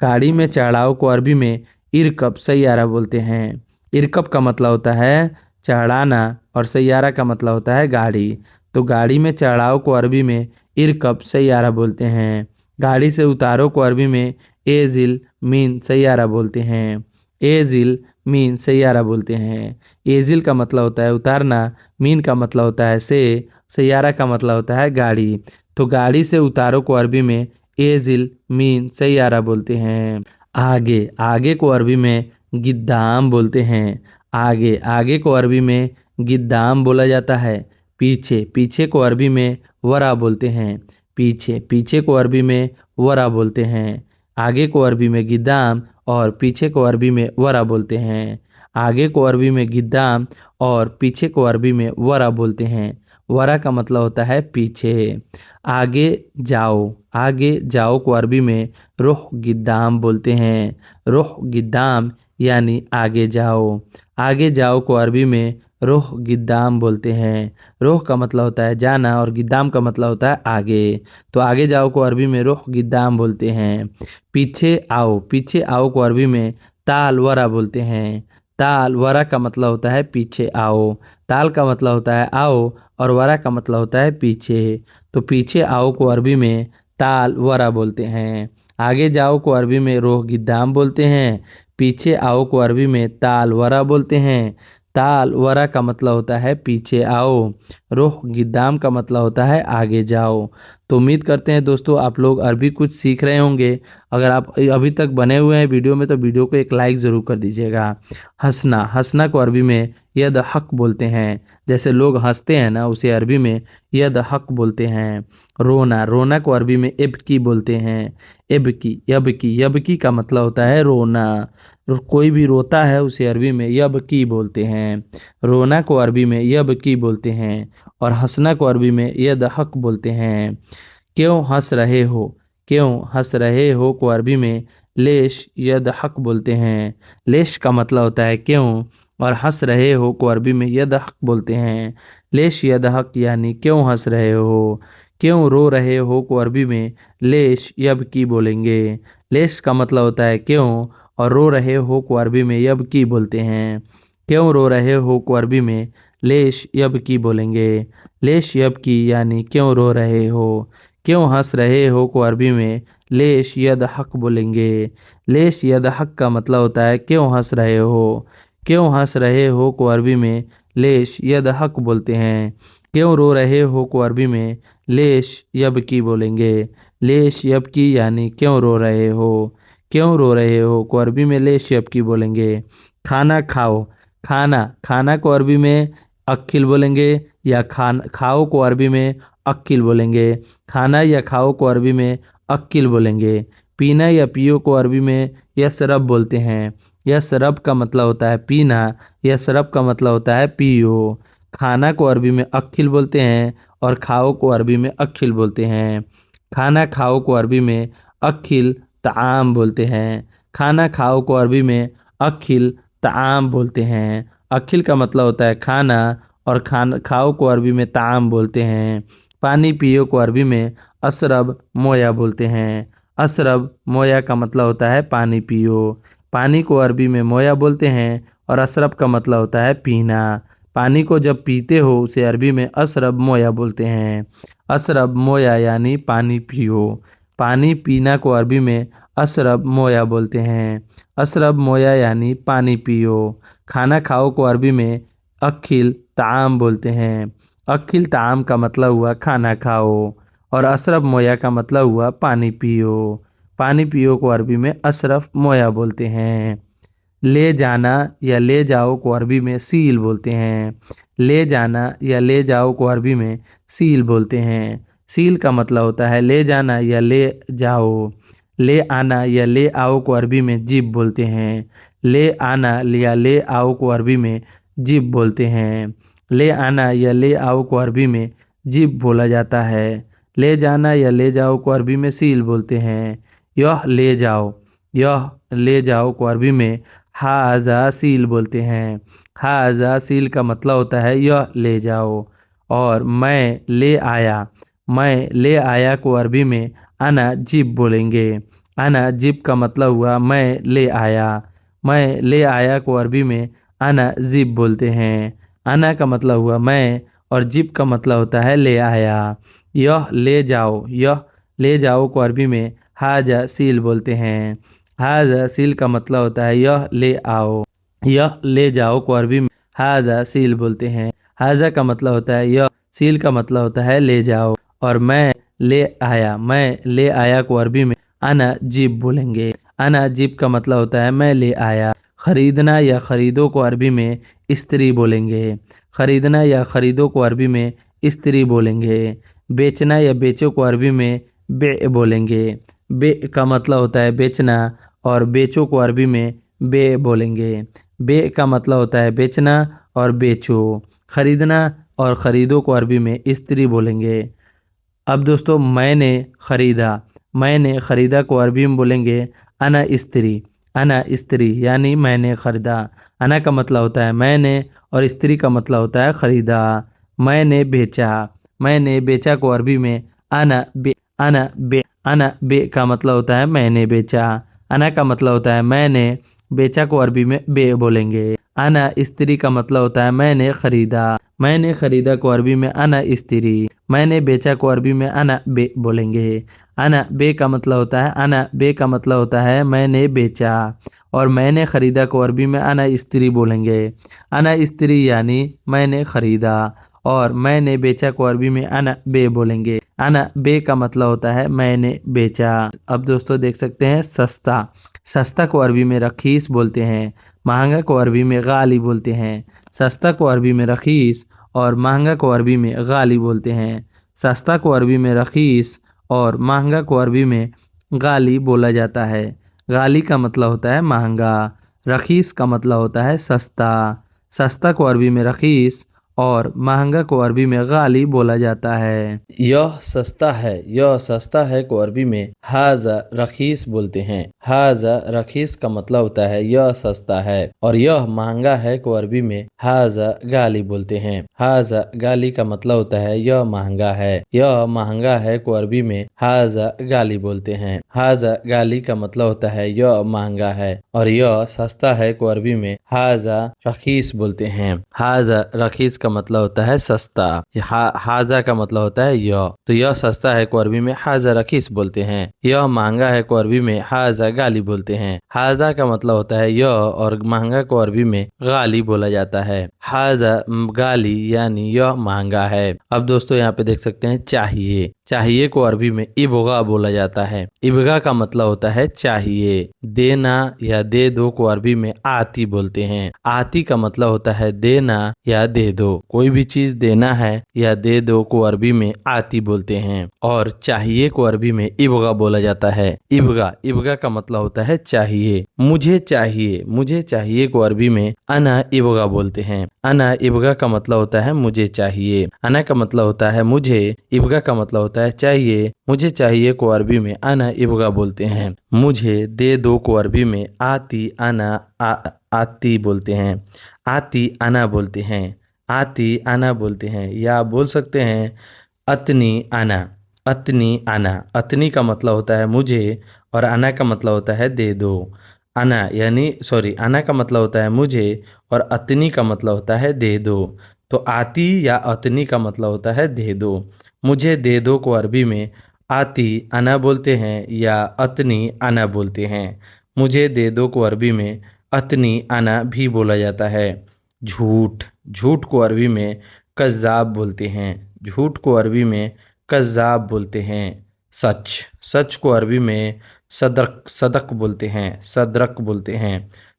गाड़ी में चढ़ाओ को अरबी में इरकब सैयारा बोलते हैं। इरकब का मतलब होता है चढ़ाना और सैयारा का मतलब होता है गाड़ी। तो गाड़ी में चढ़ाओ को अरबी में इरकब सैयारा बोलते हैं। गाड़ी से उतारो को अरबी में एजिल मीन सैयारा बोलते हैं। एजिल मीन सैयारा बोलते हैं। एजिल का मतलब होता है उतारना, मीन का मतलब होता है से, सैयारा का मतलब होता है गाड़ी। तो गाड़ी से उतारो को अरबी में एजिल मीन सैयारा बोलते हैं। आगे, आगे को अरबी में गिद्दाम बोलते हैं। आगे, आगे को अरबी में गिद्दाम बोला जाता है। पीछे, पीछे को अरबी में वरा बोलते हैं। पीछे, पीछे को अरबी में वरा बोलते हैं। आगे को अरबी में गिद्दाम और पीछे को अरबी में वरा बोलते हैं। आगे को अरबी में गिद्दाम और पीछे को अरबी में वरा बोलते हैं। वरा का मतलब होता है पीछे। आगे जाओ, आगे जाओ को अरबी में रुख गिद्दाम बोलते हैं। रुख गिद्दाम यानी आगे जाओ। आगे जाओ को अरबी में रुख गिद्दाम बोलते हैं। रुख का मतलब होता है जाना और गिद्दाम का मतलब होता है आगे। तो आगे जाओ को अरबी में रुख गिद्दाम बोलते हैं। पीछे आओ, पीछे आओ को अरबी में ताल वरा बोलते हैं। ताल वरा का मतलब होता है पीछे आओ। ताल का मतलब होता है आओ और वरा का मतलब होता है पीछे। तो पीछे आओ को अरबी में ताल वरा बोलते हैं। आगे जाओ को अरबी में रोह गिद्दाम बोलते हैं। पीछे आओ को अरबी में ताल वरा बोलते हैं। ताल वरा का मतलब होता है पीछे आओ। रोह गिद्दाम का मतलब होता है आगे जाओ। तो उम्मीद करते हैं दोस्तों आप लोग अरबी कुछ सीख रहे होंगे। अगर आप अभी तक बने हुए हैं वीडियो में तो वीडियो को एक लाइक ज़रूर कर दीजिएगा। हंसना, हंसना को अरबी में यदहक बोलते हैं। जैसे लोग हंसते हैं ना, उसे अरबी में यदहक बोलते हैं। रोना, रोना को अरबी में इब्की बोलते हैं। इब्की, यबकी, यबकी का मतलब होता है रोना। कोई भी रोता है उसे अरबी में यबकी बोलते हैं। रोना को अरबी में यबकी बोलते हैं और हंसना को अरबी में यदहक बोलते हैं। क्यों हंस रहे हो, क्यों हंस रहे हो को अरबी में लेश यदहक बोलते हैं। लेश का मतलब होता है क्यों और हंस रहे हो को अरबी में यदहक बोलते हैं। लेश यदहक यानी क्यों हंस रहे हो। क्यों रो रहे हो को अरबी में लेश यबकी बोलेंगे। लेश का मतलब होता है क्यों और रो रहे हो को अरबी में यबकी बोलते हैं। क्यों रो रहे हो को अरबी में लेश यबकी बोलेंगे। लेश यबकी यानी क्यों रो रहे हो। क्यों हंस रहे हो को अरबी में लेश यदहक बोलेंगे। लेश यदहक का मतलब होता है क्यों हंस रहे हो। क्यों हंस रहे हो को अरबी में लेश यदहक बोलते हैं। क्यों रो रहे हो को अरबी में लेश यबकी बोलेंगे। लेश यबकी यानी क्यों रो रहे हो। क्यों रो रहे हो को अरबी में लेश यबकी बोलेंगे। खाना खाओ, खाना, खाना को अरबी में अक्किल बोलेंगे या खाओ को अरबी में अक्किल बोलेंगे। खाना या खाओ को अरबी में अक्किल बोलेंगे। पीना या पियो को अरबी में यशरब बोलते हैं। यशरब का मतलब होता है पीना, यशरब का मतलब होता है पियो। खाना को अरबी में अक्किल बोलते हैं और खाओ को अरबी में अक्किल बोलते हैं। खाना खाओ को अरबी में अक्किल ताम बोलते हैं। खाना खाओ को अरबी में अक्किल ताम बोलते हैं। अक्किल का मतलब होता है खाना और खाओ को अरबी में ताम बोलते हैं। पानी पियो को अरबी में अशरब मोया बोलते हैं। अशरब मोया का मतलब होता है पानी पियो। पानी को अरबी में मोया बोलते हैं और अशरब का मतलब होता है पीना। पानी को जब पीते हो उसे अरबी में अशरब मोया बोलते हैं। अशरब मोया यानी पानी पियो। पानी पीना को अरबी में अशरब मोया बोलते हैं। अशरब मोया यानी पानी पियो। खाना खाओ को अरबी में अक्किल ताम बोलते हैं। अक्किल ताम का मतलब हुआ खाना खाओ और अशरब मोया का मतलब हुआ पानी पियो। पानी पियो को अरबी में अशरफ मोया बोलते हैं। ले जाना या ले जाओ को अरबी में सील बोलते हैं। ले जाना या ले जाओ को अरबी में सील बोलते हैं। सील का मतलब होता है ले जाना या ले जाओ। ले आना या ले आओ को अरबी में जिब बोलते हैं। ले आना या ले आओ को अरबी में जिब बोलते हैं। ले आना या ले आओ को अरबी में जिब बोला जाता है। ले जाना या ले जाओ को अरबी में सील बोलते हैं। यह ले जाओ, यह ले जाओ को अरबी में हाजा सील बोलते हैं। हाजा सील का मतलब होता है यह ले जाओ। और मैं ले आया, मैं ले आया को अरबी में अना जिब बोलेंगे। अना जिब का मतलब हुआ मैं ले आया। मैं ले आया को अरबी में अना जिब बोलते हैं। अना का मतलब हुआ मैं और जिब का मतलब होता है ले आया। यह ले जाओ, यह ले जाओ को अरबी में हाजा सील बोलते हैं। हाजा सील का मतलब होता है यह ले आओ। यह ले जाओ को अरबी में हाजा सील बोलते हैं। हाजा का मतलब होता है यह, सील का मतलब होता है ले जाओ। और मैं ले आया, मैं ले आया को अरबी में अना जिब बोलेंगे। अना जिब का मतलब होता है मैं ले आया। खरीदना या खरीदो को अरबी में स्त्री बोलेंगे। खरीदना या खरीदो को अरबी में स्त्री बोलेंगे। बेचना या बेचो को अरबी में बे बोलेंगे। बे का मतलब होता है बेचना और बेचो को अरबी में बे बोलेंगे। बे का मतलब होता है बेचना और बेचो। खरीदना और ख़रीदो को अरबी में इस्त्री बोलेंगे। अब दोस्तों मैंने ख़रीदा को अरबी में बोलेंगे अना इस्त्री यानी मैंने ख़रीदा। अना का मतलब होता है मैंने और इस्त्री का मतलब होता है ख़रीदा। मैंने बेचा को अरबी में अना बे का मतलब होता है मैंने बेचा। अना का मतलब होता है मैंने, बेचा को अरबी में बे बोलेंगे। अना इस्त्री का मतलब होता है मैंने ख़रीदा को अरबी में अना इस्त्री। मैंने बेचा को अरबी में अना बे बोलेंगे। अना बे का मतलब होता है मैंने बेचा और मैंने ख़रीदा को अरबी में अना इस्त्री बोलेंगे। अना इस्त्री यानी मैंने ख़रीदा और मैंने बेचा को अरबी में अना बे बोलेंगे। अना बे का मतलब होता है मैंने बेचा। अब दोस्तों देख सकते हैं सस्ता को अरबी में रखीस बोलते हैं, महंगा को अरबी में गाली बोलते हैं। सस्ता को अरबी में रखीस और महंगा को अरबी में गाली बोलते हैं। सस्ता को अरबी में रखीस और महंगा को अरबी में गाली बोला जाता है। गाली का मतलब होता है महंगा, रखीस का मतलब होता है सस्ता। सस्ता को अरबी में रखीस और महंगा को अरबी में गाली बोला जाता है। यह सस्ता है को अरबी में हाजा रखीस बोलते हैं। हाजा रखीस का मतलब होता है यह सस्ता है और यह महंगा है को अरबी में हाजा गाली बोलते हैं। हाजा गाली का मतलब होता है यह महंगा है। यह महंगा है को अरबी में हाजा गाली बोलते हैं। हाजा गाली का मतलब होता है यह महंगा है और यह सस्ता है को अरबी में हाजा रखीस बोलते हैं। हाजा रखीस का मतलब होता है सस्ता। हाजा का मतलब होता है यह, तो यह सस्ता है को अरबी में हाजा रखीस बोलते हैं। यह महंगा है को अरबी में हाजा गाली बोलते हैं। हाजा का मतलब होता है यह और महंगा को अरबी में गाली बोला जाता है। हाजा गाली यानी यह महंगा है। अब दोस्तों यहाँ पे देख सकते हैं चाहिए को अरबी में इबगा बोला जाता है। इबगा का मतलब होता है चाहिए। देना या दे दो को अरबी में आती बोलते हैं। आती का मतलब होता है देना या दे दो। कोई भी चीज देना है या दे दो को अरबी में आती बोलते हैं। और चाहिए को अरबी में इबगा बोला जाता है। इबगा का मतलब होता है चाहिए। मुझे चाहिए को अरबी में अना इबगा बोलते हैं। अना इबगा का मतलब होता है मुझे चाहिए। अना का मतलब होता है मुझे, इबगा का मतलब होता है चाहिए। मुझे चाहिए को अरबी में अना इबगा बोलते हैं। मुझे दे दो को अरबी में आती आती बोलते हैं। आती अना बोलते हैं या बोल सकते हैं अतनी आना। अतनी का मतलब होता है मुझे और आना का मतलब होता है दे दो। आना का मतलब होता है मुझे और अतनी का मतलब होता है दे दो। तो आती या अतनी का मतलब होता है दे दो। मुझे दे दो को अरबी में आती अना बोलते हैं या अतनी अना बोलते हैं। मुझे दे दो को अरबी में अतनी अना भी बोला जाता है। झूठ को अरबी में कज़्ज़ाब बोलते हैं। झूठ को अरबी में कज़्ज़ाब बोलते हैं। सच को अरबी में सदक बोलते हैं।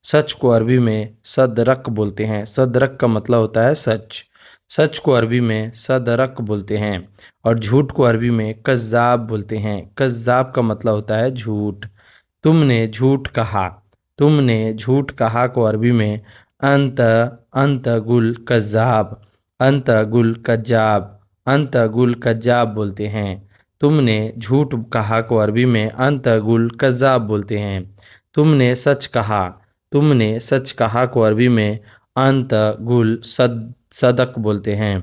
सच को अरबी में सदरक बोलते हैं। सदरक का मतलब होता है सच। सच को अरबी में सदरक बोलते हैं और झूठ को अरबी में कज़्ज़ाब बोलते हैं। कज़्ज़ाब का मतलब होता है झूठ। तुमने झूठ कहा को अरबी में अंत गुल कज़्ज़ाब बोलते हैं। तुमने झूठ कहा को अरबी में अंत गुल कज़्ज़ाब बोलते हैं। तुमने सच कहा को अरबी में अंत गुल सदक बोलते हैं।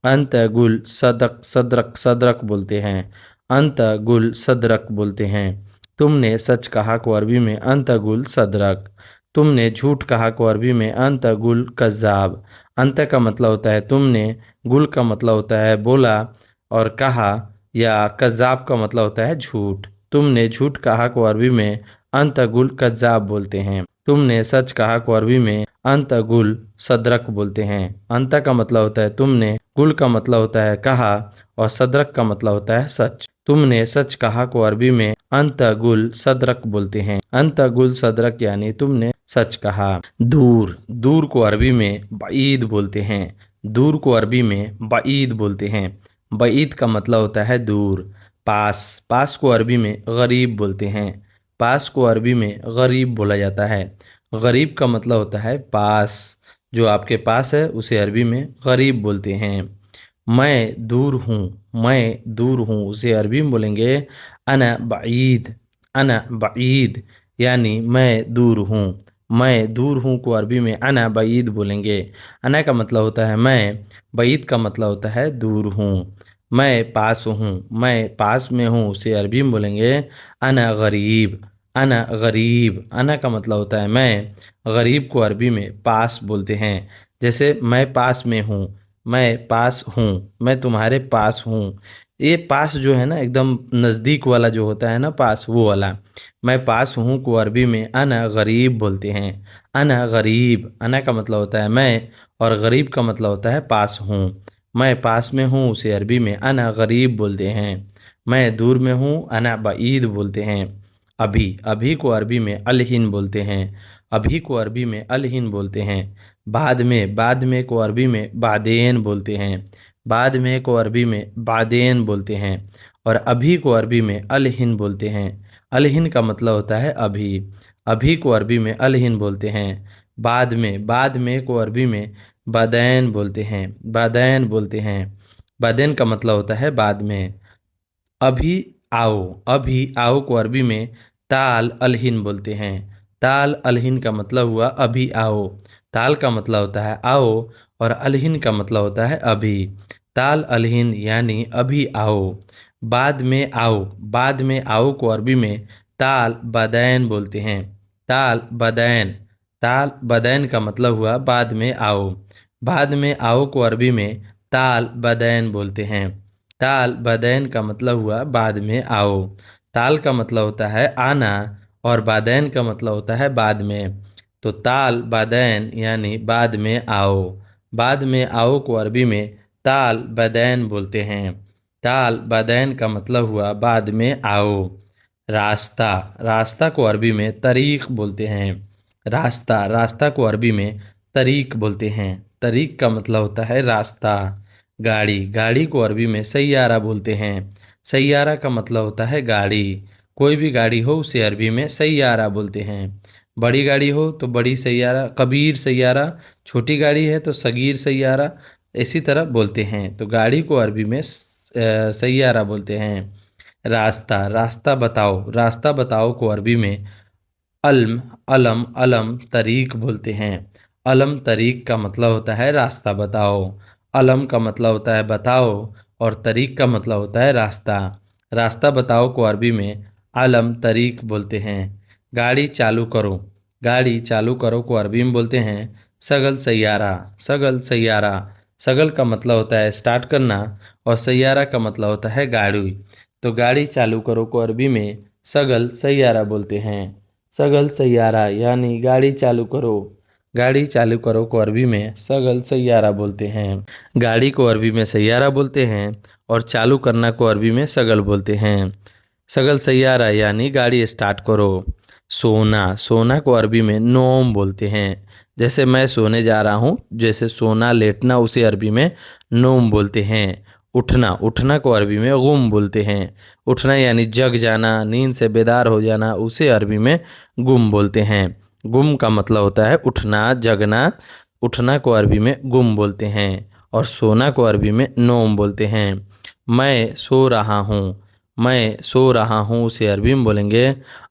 अंत गुल सदरक बोलते हैं। अंत गुल सदरक बोलते हैं। तुमने सच कहा को अरबी में अंत गुल सदरक। तुमने झूठ कहा को अरबी में अंत गुल कज़्ज़ाब। अंत का मतलब होता है तुमने, गुल का मतलब होता है बोला और कहा, या कज़्ज़ाब का मतलब होता है झूठ। तुमने झूठ कहा को अरबी में अंत गुल कज़्ज़ाब बोलते हैं। तुमने सच कहा को अरबी में अंत गुल सदरक बोलते हैं। अंत का मतलब होता है तुमने, गुल का मतलब होता है कहा और सदरक का मतलब होता है सच। तुमने सच कहा को अरबी में अंत गुल सदरक बोलते हैं। अंत गुल सदरक यानी तुमने सच कहा। दूर को अरबी में बईद बोलते हैं। दूर को अरबी में बईद बोलते हैं। बईद का मतलब होता है दूर। पास को अरबी में गरीब बोलते हैं। पास को अरबी में गरीब बोला जाता है। गरीब का मतलब होता है पास। जो आपके पास है उसे अरबी में गरीब बोलते हैं। मैं दूर हूँ, मैं दूर हूँ उसे अरबी में बोलेंगे अना बईद, अना बईद, यानी मैं दूर हूँ। मैं दूर हूँ को अरबी में अना बईद बोलेंगे। अना का मतलब होता है मैं, बईद का मतलब होता है दूर हूँ। मैं पास हूँ, मैं पास में हूँ उसे अरबी में बोलेंगे अना गरीब, अना गरीब। अना का मतलब होता है मैं, गरीब को अरबी में पास बोलते हैं। जैसे मैं पास में हूँ, मैं पास हूँ, मैं तुम्हारे पास हूँ। ये पास जो है ना एकदम नज़दीक वाला जो होता है ना पास, वो वाला। मैं पास हूँ को अरबी में अना गरीब बोलते हैं। अना गरीब, अना का मतलब होता है मैं और गरीब का मतलब होता है पास हूँ। मैं पास में हूँ उसे अरबी में अना गरीब बोलते हैं। मैं दूर में हूँ अना बईद बोलते हैं। अभी, अभी को अरबी में अलहिन बोलते हैं। अभी को अरबी में अलहिन बोलते हैं। बाद में, बाद में को अरबी में बादेन बोलते हैं। बाद में को अरबी में बादेन बोलते हैं। और अभी को अरबी में अलहिन बोलते हैं। अलहिन का मतलब होता है अभी। अभी को अरबी में अलहिन बोलते हैं। बाद में, बाद में को अरबी में बादैन बोलते हैं। बादैन बोलते हैं। बादैन का मतलब होता है बाद में। अभी आओ, अभी आओ को अरबी में ताल अलहिन बोलते हैं। ताल अलहिन का मतलब हुआ अभी आओ। ताल का मतलब होता है आओ और अलहिन का मतलब होता है अभी। ताल अलहिन यानी अभी आओ। बाद में आओ, बाद में आओ को अरबी में ताल बदैन बोलते हैं। ताल बदैन, ताल बदैन का मतलब हुआ बाद में आओ। बाद में आओ को अरबी में ताल बदैन बोलते हैं। ताल बदैन का मतलब हुआ बाद में आओ। ताल का मतलब होता है आना और बादैन का मतलब होता है बाद में। तो ताल बादैन यानी बाद में आओ। बाद में आओ को अरबी में ताल बदैन बोलते हैं। ताल बदैन का मतलब हुआ बाद में आओ। रास्ता, रास्ता को अरबी में तरीक बोलते हैं। रास्ता, रास्ता को अरबी में तरीक बोलते हैं। तरीक का मतलब होता है रास्ता। गाड़ी, गाड़ी को अरबी में सैयारा बोलते हैं। सैयारा का मतलब होता है गाड़ी। कोई भी गाड़ी हो उसे अरबी में सैयारा बोलते हैं। बड़ी गाड़ी हो तो बड़ी सैयारा, कबीर सैयारा। छोटी गाड़ी है तो सगीर सैयारा। इसी तरह बोलते हैं। तो गाड़ी को अरबी में सैयारा बोलते हैं। रास्ता, रास्ता बताओ, रास्ता बताओ को अरबी में अलम, अलम, अलम तरीक बोलते हैं। अलम तरीक का मतलब होता है रास्ता बताओ। अलम का मतलब होता है बताओ और तरीक का मतलब होता है रास्ता। रास्ता बताओ को अरबी में अलम तरीक बोलते हैं। गाड़ी चालू करो, गाड़ी चालू करो को अरबी में बोलते हैं सगल सैयारा। सगल सैयारा, सगल का मतलब होता है स्टार्ट करना और सैयारा का मतलब होता है गाड़ी। तो गाड़ी चालू करो को अरबी में सगल सैयारा बोलते हैं। सगल सैयारा यानी गाड़ी चालू करो। गाड़ी चालू करो को अरबी में सगल सैयारा बोलते हैं। गाड़ी को अरबी में सैयारा बोलते हैं और चालू करना को अरबी में सगल बोलते हैं। सगल सैयारा यानी गाड़ी स्टार्ट करो। सोना, सोना को अरबी में नोम बोलते हैं। जैसे मैं सोने जा रहा हूँ, जैसे सोना लेटना उसे अरबी में नोम बोलते हैं। उठना, उठना को अरबी में गुम बोलते हैं। उठना यानी जग जाना, नींद से बेदार हो जाना, उसे अरबी में गुम बोलते हैं। गुम का मतलब होता है उठना, जगना। उठना को अरबी में गुम बोलते हैं और सोना को अरबी में नोम बोलते हैं। मैं सो रहा हूँ, मैं सो रहा हूँ उसे अरबी में बोलेंगे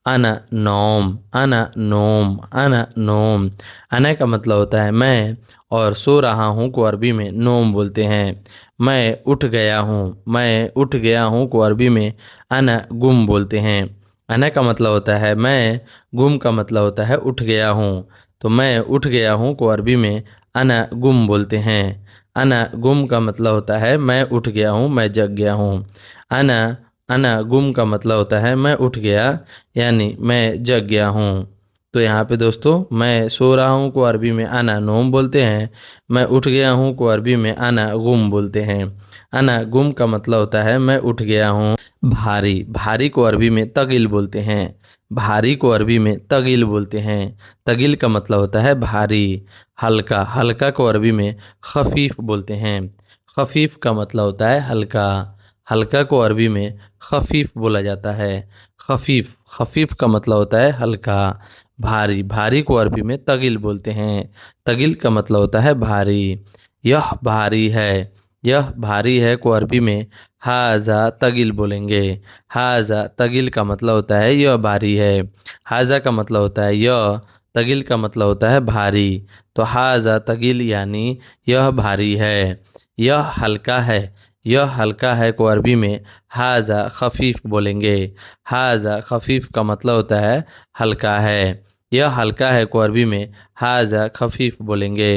अना नौम, अना नोम, अना नोम। अना का मतलब होता है मैं और सो रहा हूँ को अरबी में नोम बोलते हैं। मैं उठ गया हूँ, मैं उठ गया हूँ को अरबी में अना गुम बोलते हैं। अना का मतलब होता है मैं, गुम का मतलब होता है उठ गया हूँ। तो मैं उठ गया हूँ को अरबी में अना गुम बोलते हैं। अना गुम का मतलब होता है मैं उठ गया हूँ, मैं जग गया हूँ। अना, अना गुम का मतलब होता है मैं उठ गया यानी मैं जग गया हूँ। तो यहाँ पे दोस्तों मैं सो रहा हूँ को अरबी में अना नोम बोलते हैं। मैं उठ गया हूँ को अरबी में अना गुम बोलते हैं। अना गुम का मतलब होता है मैं उठ गया हूँ। भारी, भारी को अरबी में तगिल बोलते हैं। भारी को अरबी में तगिल बोलते हैं। तगिल का मतलब होता है भारी। हल्का, हल्का को अरबी में खफीफ बोलते हैं। खफीफ का मतलब होता है हल्का। हल्का को अरबी में खफीफ बोला जाता है। खफीफ, खफीफ का मतलब होता है हल्का। भारी, भारी को अरबी में तगिल बोलते हैं। तगिल का मतलब होता है भारी। यह भारी है, यह भारी है को अरबी में हाजा तगिल बोलेंगे। हाजा तगिल का मतलब होता है यह भारी है। हाजा का मतलब होता है यह, तगिल का मतलब होता है भारी। तो हाजा तगिल यानी यह भारी है। यह हल्का है, यह हल्का है को अरबी में हाजा खफीफ बोलेंगे। हाजा खफीफ का मतलब होता है हल्का है। यह हल्का है को अरबी में हाजा खफीफ बोलेंगे।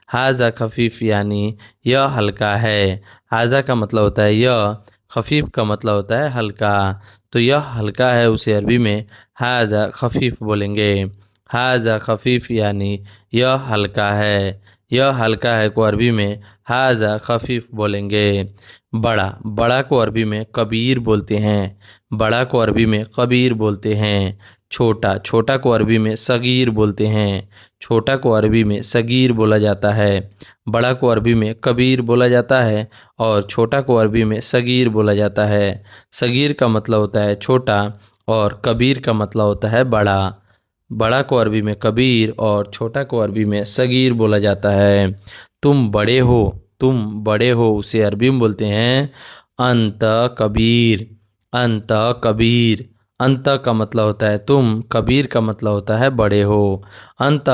हाजा खफीफ यानी यह हल्का है। हाजा का मतलब होता है यह, खफीफ का मतलब होता है हल्का। तो यह हल्का है उसे अरबी में हाजा खफीफ बोलेंगे। हाजा खफीफ यानी यह हल्का है। यह हल्का है को अरबी में हाजा खफीफ बोलेंगे। बड़ा, बड़ा को अरबी में कबीर बोलते हैं। बड़ा को अरबी में कबीर बोलते हैं। छोटा, छोटा को अरबी में सगीर बोलते हैं। छोटा को अरबी में सगीर बोला जाता है। बड़ा को अरबी में कबीर बोला जाता है और छोटा को अरबी में सगीर बोला जाता है। सगीर का मतलब होता है छोटा और कबीर का मतलब होता है बड़ा। बड़ा को अरबी में कबीर और छोटा को अरबी में सगीर बोला जाता है। तुम बड़े हो, तुम बड़े हो उसे अरबी में बोलते हैं अंत कबीर। अंत कबीर, अंत का मतलब होता है तुम, कबीर का मतलब होता है बड़े हो। अंत,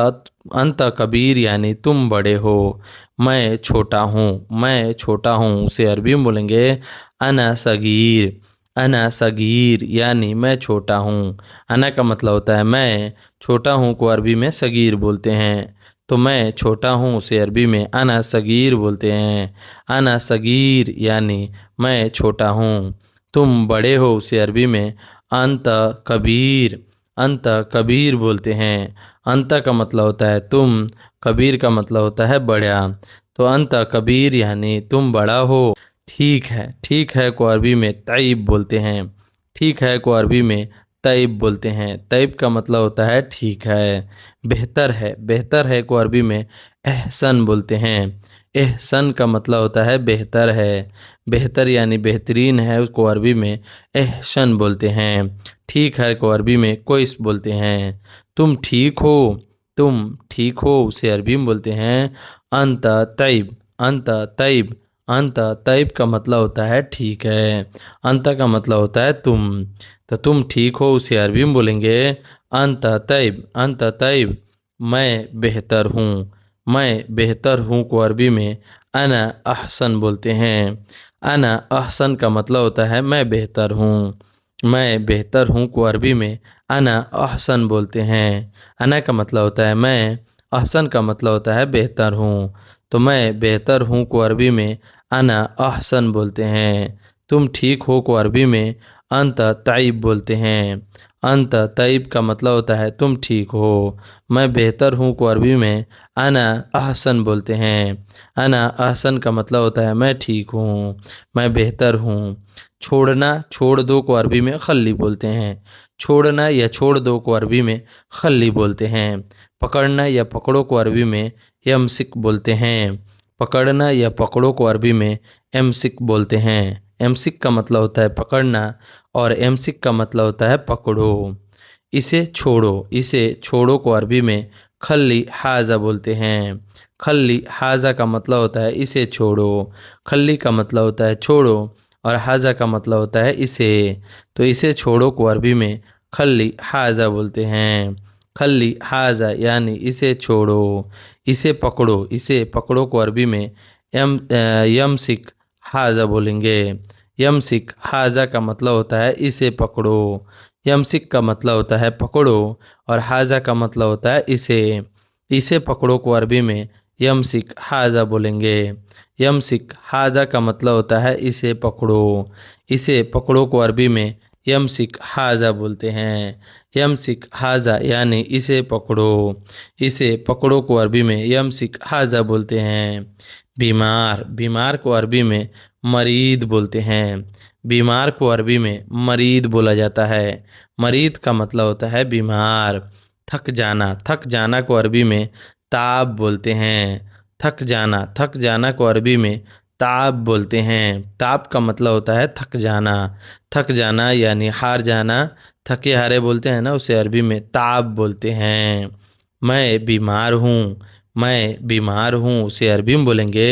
अंत कबीर यानी तुम बड़े हो। मैं छोटा हूँ, मैं छोटा हूँ उसे अरबी में बोलेंगे अना सगीर। अना सगीर यानी मैं छोटा हूँ। अना का मतलब होता है मैं, छोटा हूँ को अरबी में सगीर बोलते हैं। तो मैं छोटा हूँ उसे अरबी में अना सगीर बोलते हैं। अना सगीर यानी मैं छोटा हूँ। तुम बड़े हो उसे अरबी में अंत कबीर, अंत कबीर बोलते हैं। अंत का मतलब होता है तुम, कबीर का मतलब होता है बड़ा। तो अंत कबीर यानी तुम बड़ा हो। ठीक है, ठीक है को अरबी में तैब बोलते हैं। ठीक है को अरबी में तैब बोलते हैं। तैब का मतलब होता है ठीक है। बेहतर है, बेहतर है को अरबी में एहसन बोलते हैं। एहसन का मतलब होता है बेहतर है। बेहतर यानी बेहतरीन है उसको अरबी में एहसन बोलते हैं। ठीक है को अरबी में कोइस बोलते हैं। तुम ठीक हो, तुम ठीक हो उसे अरबी में बोलते हैं अंत तैब। अंत तैब, अंत तैब का मतलब होता है ठीक है। अंत का मतलब होता है तुम। तो तुम ठीक हो उसे अरबी में बोलेंगे अंत तैब। अंत तैब, मैं बेहतर हूँ। मैं बेहतर हूँ को अरबी में अना अहसन बोलते हैं। अना अहसन का मतलब होता है मैं बेहतर हूँ। मैं बेहतर हूँ को अरबी में अना अहसन बोलते हैं। अना का मतलब होता है मैं, अहसन का मतलब होता है बेहतर हूँ। तो मैं बेहतर हूँ को अरबी में अना अहसन बोलते हैं। तुम ठीक हो को अरबी में अंत तैब बोलते हैं। अंत तैब का मतलब होता है तुम ठीक हो। मैं बेहतर हूँ को अरबी में अना अहसन बोलते हैं। अना अहसन का मतलब होता है मैं ठीक हूँ, मैं बेहतर हूँ। छोड़ना, छोड़ दो को अरबी में खल्ली बोलते हैं। छोड़ना या छोड़ दो को अरबी में खल्ली बोलते हैं। पकड़ना या पकड़ो को अरबी में यमसिक बोलते हैं। पकड़ना या पकड़ो को अरबी में एमसिक बोलते हैं। एमसिक का मतलब होता है पकड़ना और एमसिक का मतलब होता है पकड़ो। इसे छोड़ो, इसे छोड़ो को अरबी में खल्ली हाजा बोलते हैं। खल्ली हाजा का मतलब होता है इसे छोड़ो। खल्ली का मतलब होता है छोड़ो और हाजा का मतलब होता है इसे। तो इसे छोड़ो को अरबी में खल्ली हाजा बोलते हैं। खल्ली हाजा यानी इसे छोड़ो। इसे पकड़ो, इसे पकड़ो को अरबी में यमसिक हाजा बोलेंगे। यमसिक हाजा का मतलब होता है इसे पकड़ो। यमसिक का मतलब होता है पकड़ो और हाजा का मतलब होता है इसे। इसे पकड़ो को अरबी में यमसिक हाजा बोलेंगे। यमसिक हाजा का मतलब होता है इसे पकड़ो। इसे पकड़ो को अरबी में यमसिक हाजा बोलते हैं। यमसिक हाजा यानी इसे पकड़ो। इसे पकड़ो को अरबी में यमसिक हाजा बोलते हैं। बीमार, बीमार को अरबी में मरीद बोलते हैं। बीमार को अरबी में मरीद बोला जाता है। मरीद का मतलब होता है बीमार। थक जाना, थक जाना को अरबी में ताब बोलते हैं। थक जाना, थक जाना को अरबी में ताब बोलते हैं। ताब का मतलब होता है थक जाना। थक जाना यानी हार जाना, थके हारे बोलते हैं ना, उसे अरबी में ताब बोलते हैं। मैं बीमार हूँ, मैं बीमार हूँ उसे अरबी में बोलेंगे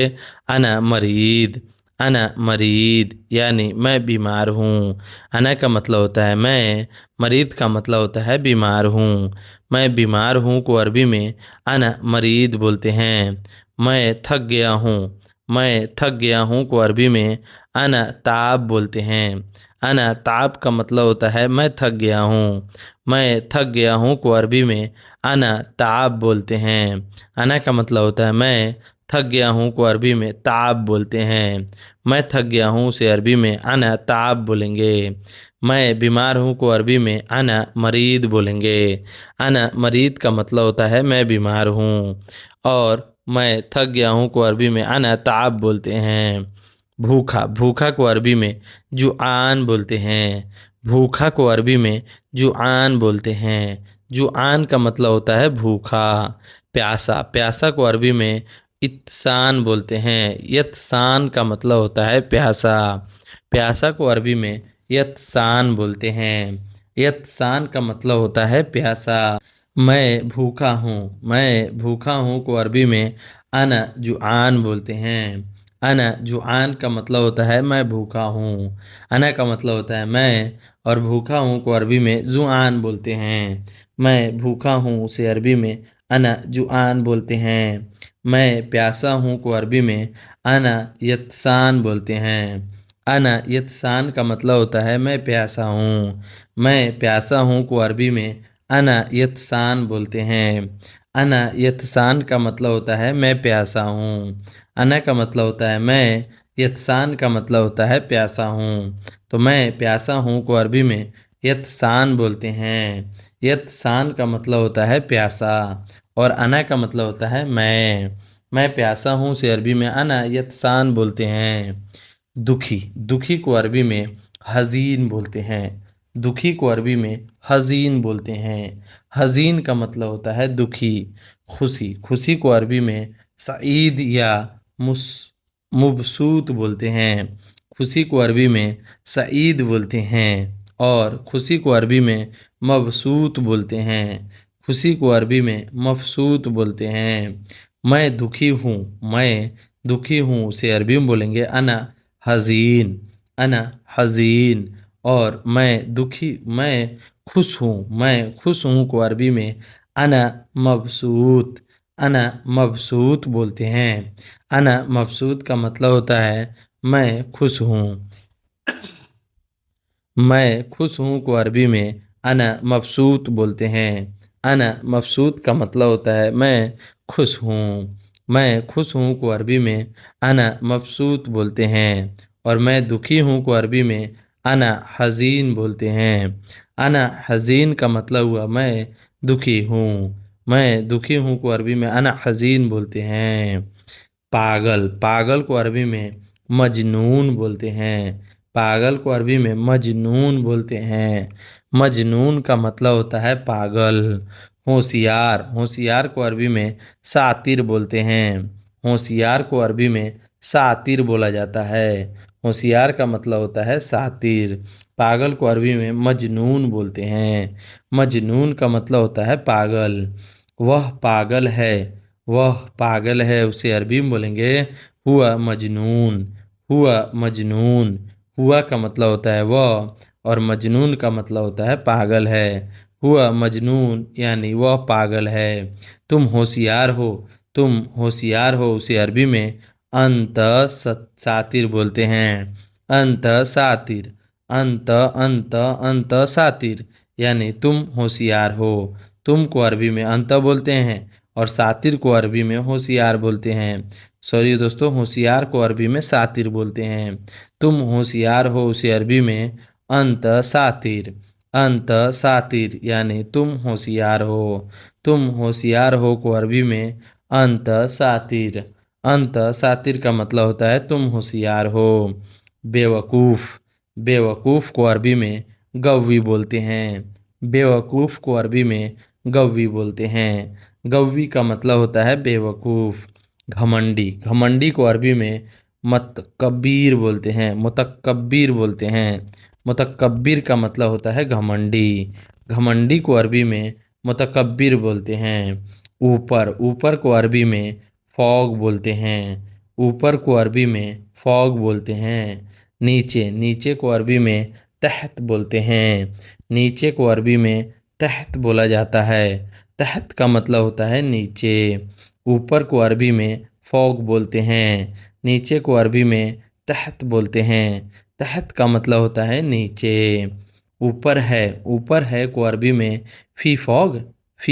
अना मरीद। अना मरीद यानी मैं बीमार हूँ। अना का मतलब होता है मैं, मरीद का मतलब होता है बीमार हूँ। मैं बीमार हूँ को अरबी में अना मरीद बोलते हैं। मैं थक गया हूँ, मैं थक गया हूँ को अरबी में अना ताब बोलते हैं। अना ताब का मतलब होता है मैं थक गया हूँ। मैं थक गया हूँ को अरबी में अना ताब बोलते हैं। अना का मतलब होता है मैं, थक गया हूँ को अरबी में ताब बोलते हैं। मैं थक गया हूँ उसे अरबी में अना ताब बोलेंगे। मैं बीमार हूँ को अरबी में अना मरीद बोलेंगे। अना मरीद का मतलब होता है मैं बीमार हूँ। और मैं थक गया हूँ को अरबी में अना ताब बोलते हैं। भूखा, भूखा को अरबी में जुआन बोलते हैं। भूखा को अरबी में जुआन बोलते हैं। जुआन का मतलब होता है भूखा। प्यासा, प्यासा को अरबी में इत्सान बोलते हैं। यत्सान का मतलब होता है प्यासा। प्यासा को अरबी में यत्सान बोलते हैं। यत्सान का मतलब होता है प्यासा। मैं भूखा हूँ, मैं भूखा हूँ को अरबी में अना जुआन बोलते हैं। अना जुआन का मतलब होता है मैं भूखा हूँ। अना का मतलब होता है मैं, और भूखा हूँ को अरबी में जुआन बोलते हैं। मैं भूखा हूँ उसे अरबी में अना जुआन बोलते हैं। मैं प्यासा हूँ को अरबी में अना यत्सान बोलते हैं। अना यत्सान का मतलब होता है मैं प्यासा हूँ। मैं प्यासा हूँ को अरबी में अना यत्सान बोलते हैं। अना यत्सान का मतलब होता है मैं प्यासा हूँ। अना का मतलब होता है मैं, यत्सान का मतलब होता है प्यासा हूँ। तो मैं प्यासा हूँ को अरबी में यत्सान बोलते हैं। यत्सान का मतलब होता है प्यासा, और अना का मतलब होता है मैं प्यासा हूँ से अरबी में अना यत्सान बोलते हैं। दुखी, दुखी को अरबी में हजीन बोलते हैं। दुखी को अरबी में हजीन बोलते हैं। हजीन का मतलब होता है दुखी। खुशी, खुशी को अरबी में सईद या मुस मुबसूत बोलते हैं। खुशी को अरबी में सईद बोलते हैं, और खुशी को अरबी में मबसूत बोलते हैं। खुशी को अरबी में मफसूत बोलते हैं। मैं दुखी हूँ, मैं दुखी हूँ उसे अरबी में बोलेंगे अना हजीन। अना हजीन। और मैं खुश हूँ, मैं खुश हूँ को अरबी में अना मबसूत। अना मबसूत बोलते हैं। अना मबसूत का मतलब होता है मैं खुश हूँ। मैं खुश हूँ को अरबी में अना मबसूत बोलते हैं। अना मबसूत का मतलब होता है मैं खुश हूँ। मैं खुश हूँ को अरबी में अना मबसूत बोलते हैं। और मैं दुखी हूँ को अरबी में अना हजीन बोलते हैं। अना हजीन का मतलब हुआ मैं दुखी हूँ। मैं दुखी हूँ को अरबी में अना हजीन बोलते हैं। पागल, पागल को अरबी में मजनून बोलते हैं। पागल को अरबी में मजनून बोलते हैं। मजनून का मतलब होता है पागल। होशियार, होशियार को अरबी में सातिर बोलते हैं। होशियार को अरबी में सातिर बोला जाता है। होशियार का मतलब होता है सातिर। पागल को अरबी में मजनून बोलते हैं। मजनून का मतलब होता है पागल। वह पागल है, वह पागल है उसे अरबी में बोलेंगे हुआ मजनून। हुआ मजनून। हुआ का मतलब होता है वह, और मजनून का मतलब होता है पागल है। हुआ मजनून यानी वह पागल है। तुम होशियार हो, तुम होशियार हो उसे अरबी में अंत सातिर बोलते हैं। अंत सातिर। अंत सातिर यानी तुम होशियार हो। तुम को अरबी में अंत बोलते हैं, और सातिर को अरबी में होशियार बोलते हैं। सॉरी दोस्तों, होशियार को अरबी में सातिर बोलते हैं। तुम होशियार हो उसे अरबी में अंत सातिर। अंत सातिर यानी तुम होशियार हो। तुम होशियार हो को अरबी में अंत सातिर। अंत सातिर का मतलब होता है तुम होशियार हो। बेवकूफ़, बेवकूफ़ को अरबी में गव्वी बोलते हैं। बेवकूफ़ को अरबी में गव्वी बोलते हैं। गव्वी का मतलब होता है बेवकूफ़। घमंडी, घमंडी को अरबी में मतकब्बीर बोलते हैं। मुतकब्बिर बोलते हैं। मुतकब्बिर का मतलब होता है घमंडी। घमंडी को अरबी में मुतकब्बिर बोलते हैं। ऊपर, ऊपर को अरबी में फॉग बोलते हैं। ऊपर को अरबी में फॉग बोलते हैं। नीचे, नीचे को अरबी में तहत बोलते हैं। नीचे को अरबी में तहत बोला जाता है। तहत का मतलब होता है नीचे। ऊपर को अरबी में फॉग बोलते हैं। नीचे को अरबी में तहत बोलते हैं। तहत का मतलब होता है नीचे। ऊपर है को अरबी में फी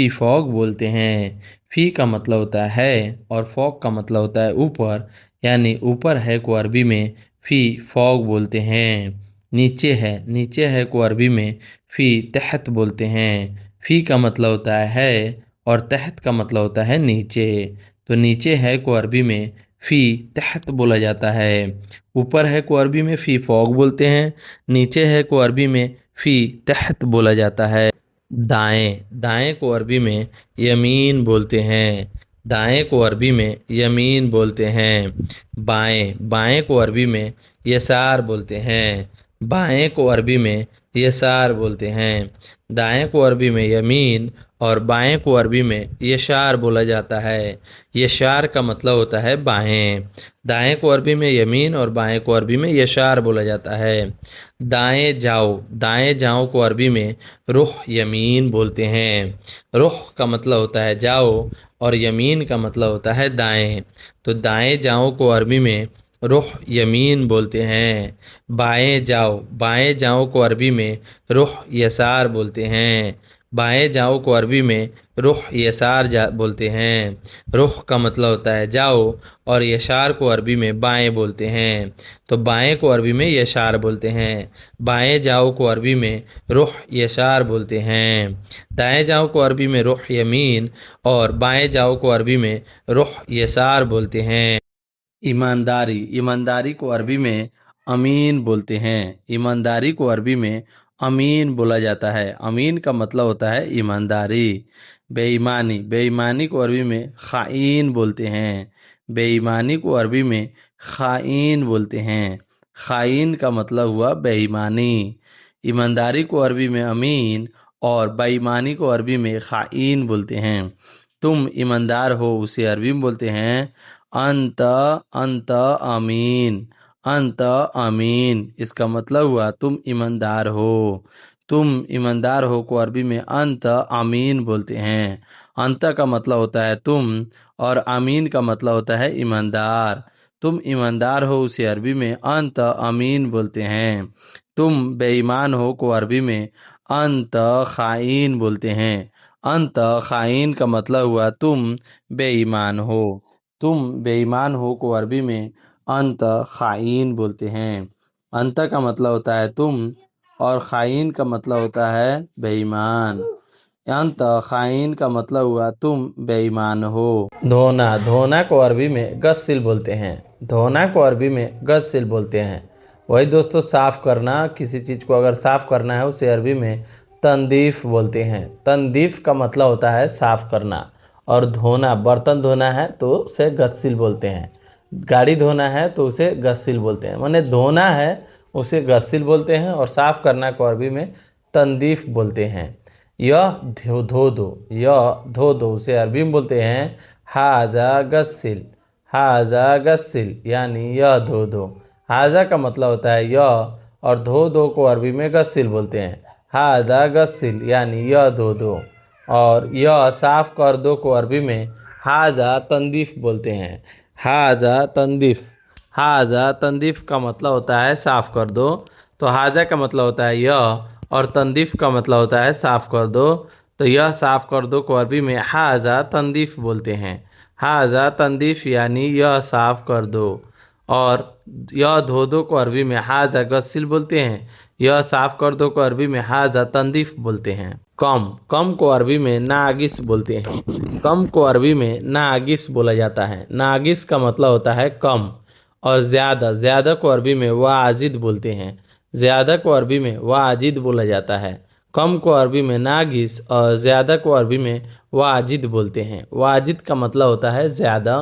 फॉग बोलते हैं। फी का मतलब होता है और फॉग का मतलब होता है ऊपर, यानी ऊपर है को अरबी में फी फॉग बोलते हैं। नीचे है को अरबी में फी तहत बोलते हैं। फी का मतलब होता है और तहत का मतलब होता है नीचे। तो नीचे है को अरबी में फी तहत बोला जाता है। ऊपर है को अरबी में फी फॉग बोलते हैं। नीचे है को अरबी में फी तहत बोला जाता है। दाएं, दाएं को अरबी में यमीन बोलते हैं। दाएं को अरबी में यमीन बोलते हैं। बाएं, बाएं को अरबी में यसार बोलते हैं। बाएं को अरबी में यसार बोलते हैं। दाएं को अरबी में यमीन और बाएं को अरबी में यशार बोला जाता है। यशार का मतलब होता है बाएं। दाएं को अरबी में यमीन और बाएं को अरबी में यशार बोला जाता है। दाएं जाओ को अरबी में रुख यमीन बोलते हैं। रुख का मतलब होता है जाओ और यमीन का मतलब होता है दाएं। तो दाएं जाओ को अरबी में रुख यमीन बोलते हैं। बाएं जाओ को अरबी में रुख यसार बोलते हैं। बाएं जाओ को अरबी में रुख बोलते हैं। रुख का मतलब होता है जाओ और यशार को अरबी में बाएं बोलते हैं। तो बाएं को अरबी में यशार बोलते हैं। बाएं जाओ को अरबी में रुख यशार बोलते हैं। दाएं जाओ को अरबी में रुख यमीन और बाएं जाओ को अरबी में रुख यसार बोलते हैं। ईमानदारी, ईमानदारी को अरबी में अमीन बोलते हैं। ईमानदारी को अरबी में अमीन बोला जाता है। अमीन का मतलब होता है ईमानदारी। बेईमानी, बेईमानी को अरबी में खाइन बोलते हैं। बेईमानी को अरबी में खाइन बोलते हैं। खाइन का मतलब हुआ बेईमानी। ईमानदारी को अरबी में अमीन और बेईमानी को अरबी में खाइन बोलते हैं। तुम ईमानदार हो उसे अरबी में बोलते हैं अंत, अंत अमीन। अंत अमीन इसका मतलब हुआ तुम ईमानदार हो। तुम ईमानदार हो को अरबी में अंत अमीन बोलते हैं। अंत का मतलब होता है तुम और अमीन का मतलब होता है ईमानदार। तुम ईमानदार हो उसे अरबी में अंत अमीन बोलते हैं। तुम बेईमान हो को अरबी में अंत खाइन बोलते हैं। अंत खाइन का मतलब हुआ तुम बेईमान हो। तुम बेईमान हो को अरबी में अंत खाइन बोलते हैं। अंत का मतलब होता है तुम और खाइन का मतलब होता है बेईमान। अंत खाइन का मतलब हुआ तुम बेईमान हो। धोना, धोना को अरबी में गस्सिल बोलते हैं। धोना को अरबी में गस्सिल बोलते हैं। वही दोस्तों साफ़ करना, किसी चीज़ को अगर साफ़ करना है उसे अरबी में तंदीफ बोलते हैं। तंदीफ का मतलब होता है साफ़ करना। और धोना, बर्तन धोना है तो उसे गस्सिल बोलते हैं। गाड़ी धोना है तो उसे गस्सिल बोलते हैं। माने धोना है उसे गस्सिल बोलते हैं और साफ़ करना को अरबी में तंदीफ बोलते हैं। यह धो दो, यह धो दो उसे अरबी में बोलते हैं हाजा गस्सिल। हाजा गस्सिल यानी यह धो दो। हाजा का मतलब होता है यह और धो दो को अरबी में गस्सिल बोलते हैं। हाजा गस्सिल यानी यह धो दो। और यह साफ़ कर दो को अरबी में हाजा तंदीफ बोलते हैं। हाजा तंदीफ। हाजा तंदीफ का मतलब होता है साफ़ कर दो। तो हाजा का मतलब होता है यह और तंदीफ का मतलब होता है साफ़ कर दो। तो यह साफ़ कर दो को अरबी में हाजा तंदीफ बोलते हैं। हाजा तंदीफ यानी यह साफ़ कर दो। और यह धो दो को अरबी में हाजा गस्सिल बोलते हैं। यह साफ़ कर दो को अरबी में हाजा तंदीफ बोलते हैं। कम, कम को अरबी में नागिस बोलते हैं। कम को अरबी में नागिस बोला जाता है। नागिस का मतलब होता है कम। और ज़्यादा, ज़्यादा को अरबी में वाजिद बोलते हैं। ज़्यादा को अरबी में वाजिद बोला जाता है। कम को अरबी में नागिस और ज़्यादा को अरबी में वाजिद बोलते हैं। वाजिद का मतलब होता है ज़्यादा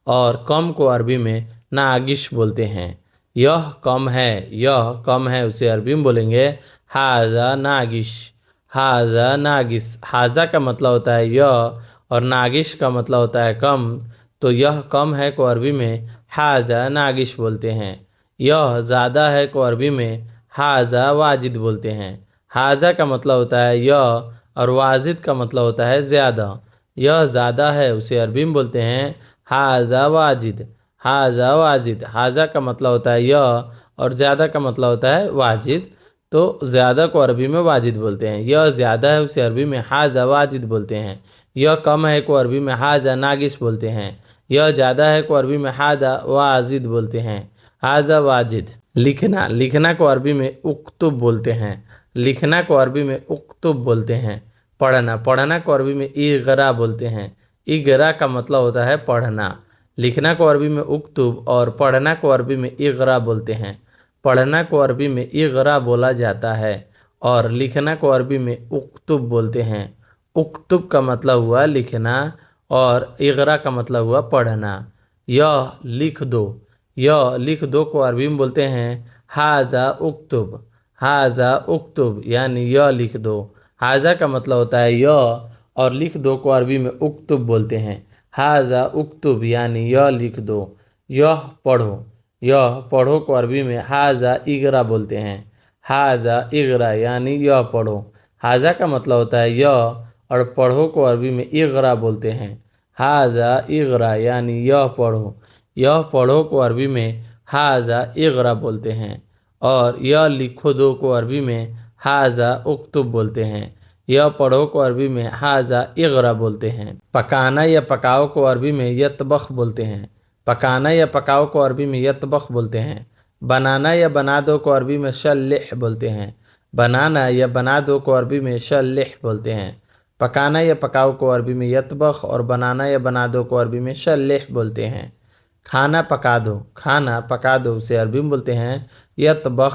और कम को अरबी में नागिश बोलते हैं। यह कम है, यह कम है उसे अरबी में बोलेंगे हाजा नागिश। हाजा नागिस। हाजा का मतलब होता है यह और नागिश का मतलब होता है कम, तो यह कम है को अरबी में हाजा नागिश बोलते हैं। यह ज़्यादा है को अरबी में हाजा वाजिद बोलते हैं। हाजा का मतलब होता है यह और वाजिद का मतलब होता है ज़्यादा। यह ज़्यादा है उसे अरबी में बोलते हैं हाजा वाजिद। हाजा वाजिद, हाजा का मतलब होता है यह और ज़्यादा का मतलब होता है वाजिद, तो ज़्यादा को अरबी में वाजिद बोलते हैं। यह ज़्यादा है उसे अरबी में हाजा वाजिद बोलते हैं। यह कम है को अरबी में हाजा नागिश बोलते हैं। यह ज़्यादा है को अरबी में हाजा वाजिद बोलते हैं। हाजा वाजिद। लिखना, लिखना को अरबी में उक्तुब बोलते हैं। लिखना को अरबी में उक्तुब बोलते हैं। पढ़ना, पढ़ना को अरबी में इगरा बोलते हैं। इगरा का मतलब होता है पढ़ना। लिखना को अरबी में उक्तुब और पढ़ना को अरबी में इगरा बोलते हैं। पढ़ना को अरबी में इगरा बोला जाता है और लिखना को अरबी में उक्तुब बोलते हैं। उक्तुब का मतलब हुआ लिखना और इगरा का मतलब हुआ पढ़ना। यह लिख दो, यह लिख दो को अरबी में बोलते हैं हाजा उक्तुब। हाजा उक्तुब यानी यह लिख दो। हाजा का मतलब होता है यह और लिख दो को अरबी में उक्तुब बोलते हैं। हाजा उक्तुब यानी यह लिख दो। यह पढ़ो, यह पढ़ो को अरबी में हाजा इगरा बोलते हैं। हाजा इगरा यानी यह पढ़ो। हाजा का मतलब होता है यह और पढ़ो को अरबी में इगरा बोलते हैं। हाजा इगरा यानी यह पढ़ो। यह पढ़ो को अरबी में हाजा इगरा बोलते हैं और यह लिखो दो को अरबी में हाजा उक्तुब बोलते हैं। यह पढ़ो को अरबी में हाजा इगरा बोलते हैं। पकाना या पकाओ को अरबी में यतबख बोलते हैं। पकाना या पकाओ को अरबी में यतबख बोलते हैं। बनाना या बना दो को अरबी में शल्लिह बोलते हैं। बनाना या बना दो को अरबी में शल्लिह बोलते हैं। पकाना या पकाओ को अरबी में यतबख और बनाना या बना दो को अरबी में शल्लिह बोलते हैं। खाना पका दो, खाना पका दो उसे अरबी में बोलते हैं यतबख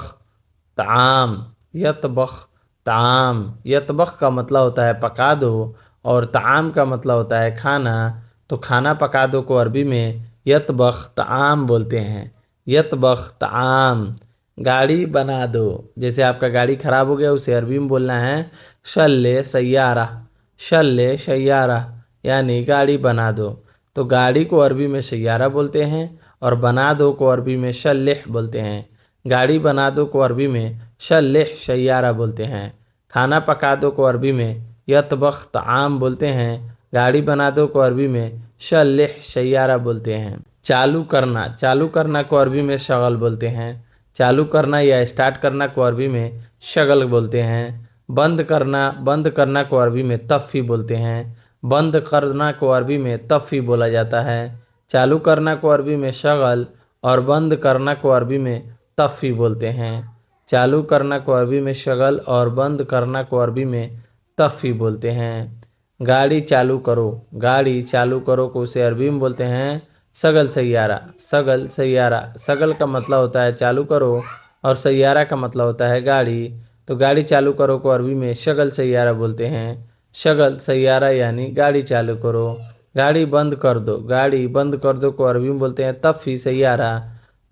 ताम। यतबख ताम। यतबख का मतलब होता है पका दो और ताम का मतलब होता है खाना, तो खाना पका दो को अरबी में यतबख ताम बोलते हैं। यतबख ताम। गाड़ी बना दो, जैसे आपका गाड़ी खराब हो गया उसे अरबी में बोलना है शल्ले सैयारा। शल्ले सैयारा यानी गाड़ी बना दो, तो गाड़ी को अरबी में सैयारा बोलते हैं और बना दो को अरबी में शल्लेह बोलते हैं। गाड़ी बना दो को अरबी में शल्लेह सैयारा बोलते हैं। खाना पका दो को अरबी में यतबख ताम बोलते हैं। गाड़ी बना दो को अरबी में शल्लेह सैयारा बोलते हैं। चालू करना, चालू करना को अरबी में शगल बोलते हैं। चालू करना या स्टार्ट करना को अरबी में शगल बोलते हैं। बंद करना, बंद करना को अरबी में तफ़ी बोलते हैं। बंद करना को अरबी में तफ़ी बोला जाता है। चालू करना को अरबी में शगल और बंद करना को अरबी में तफ़ी बोलते हैं। चालू करना को अरबी में शगल और बंद करना को अरबी में तफ़ी बोलते हैं। गाड़ी चालू करो, गाड़ी चालू करो को उसे अरबी में बोलते हैं सगल सैयारा। सगल सैयारा, सगल का मतलब होता है चालू करो और सैयारा का मतलब होता है गाड़ी, तो गाड़ी चालू करो को अरबी में शगल सैयारा बोलते हैं। शगल सैयारा यानी गाड़ी चालू करो। गाड़ी बंद कर दो, गाड़ी बंद कर दो को अरबी में बोलते हैं तफ़ी सैयारा।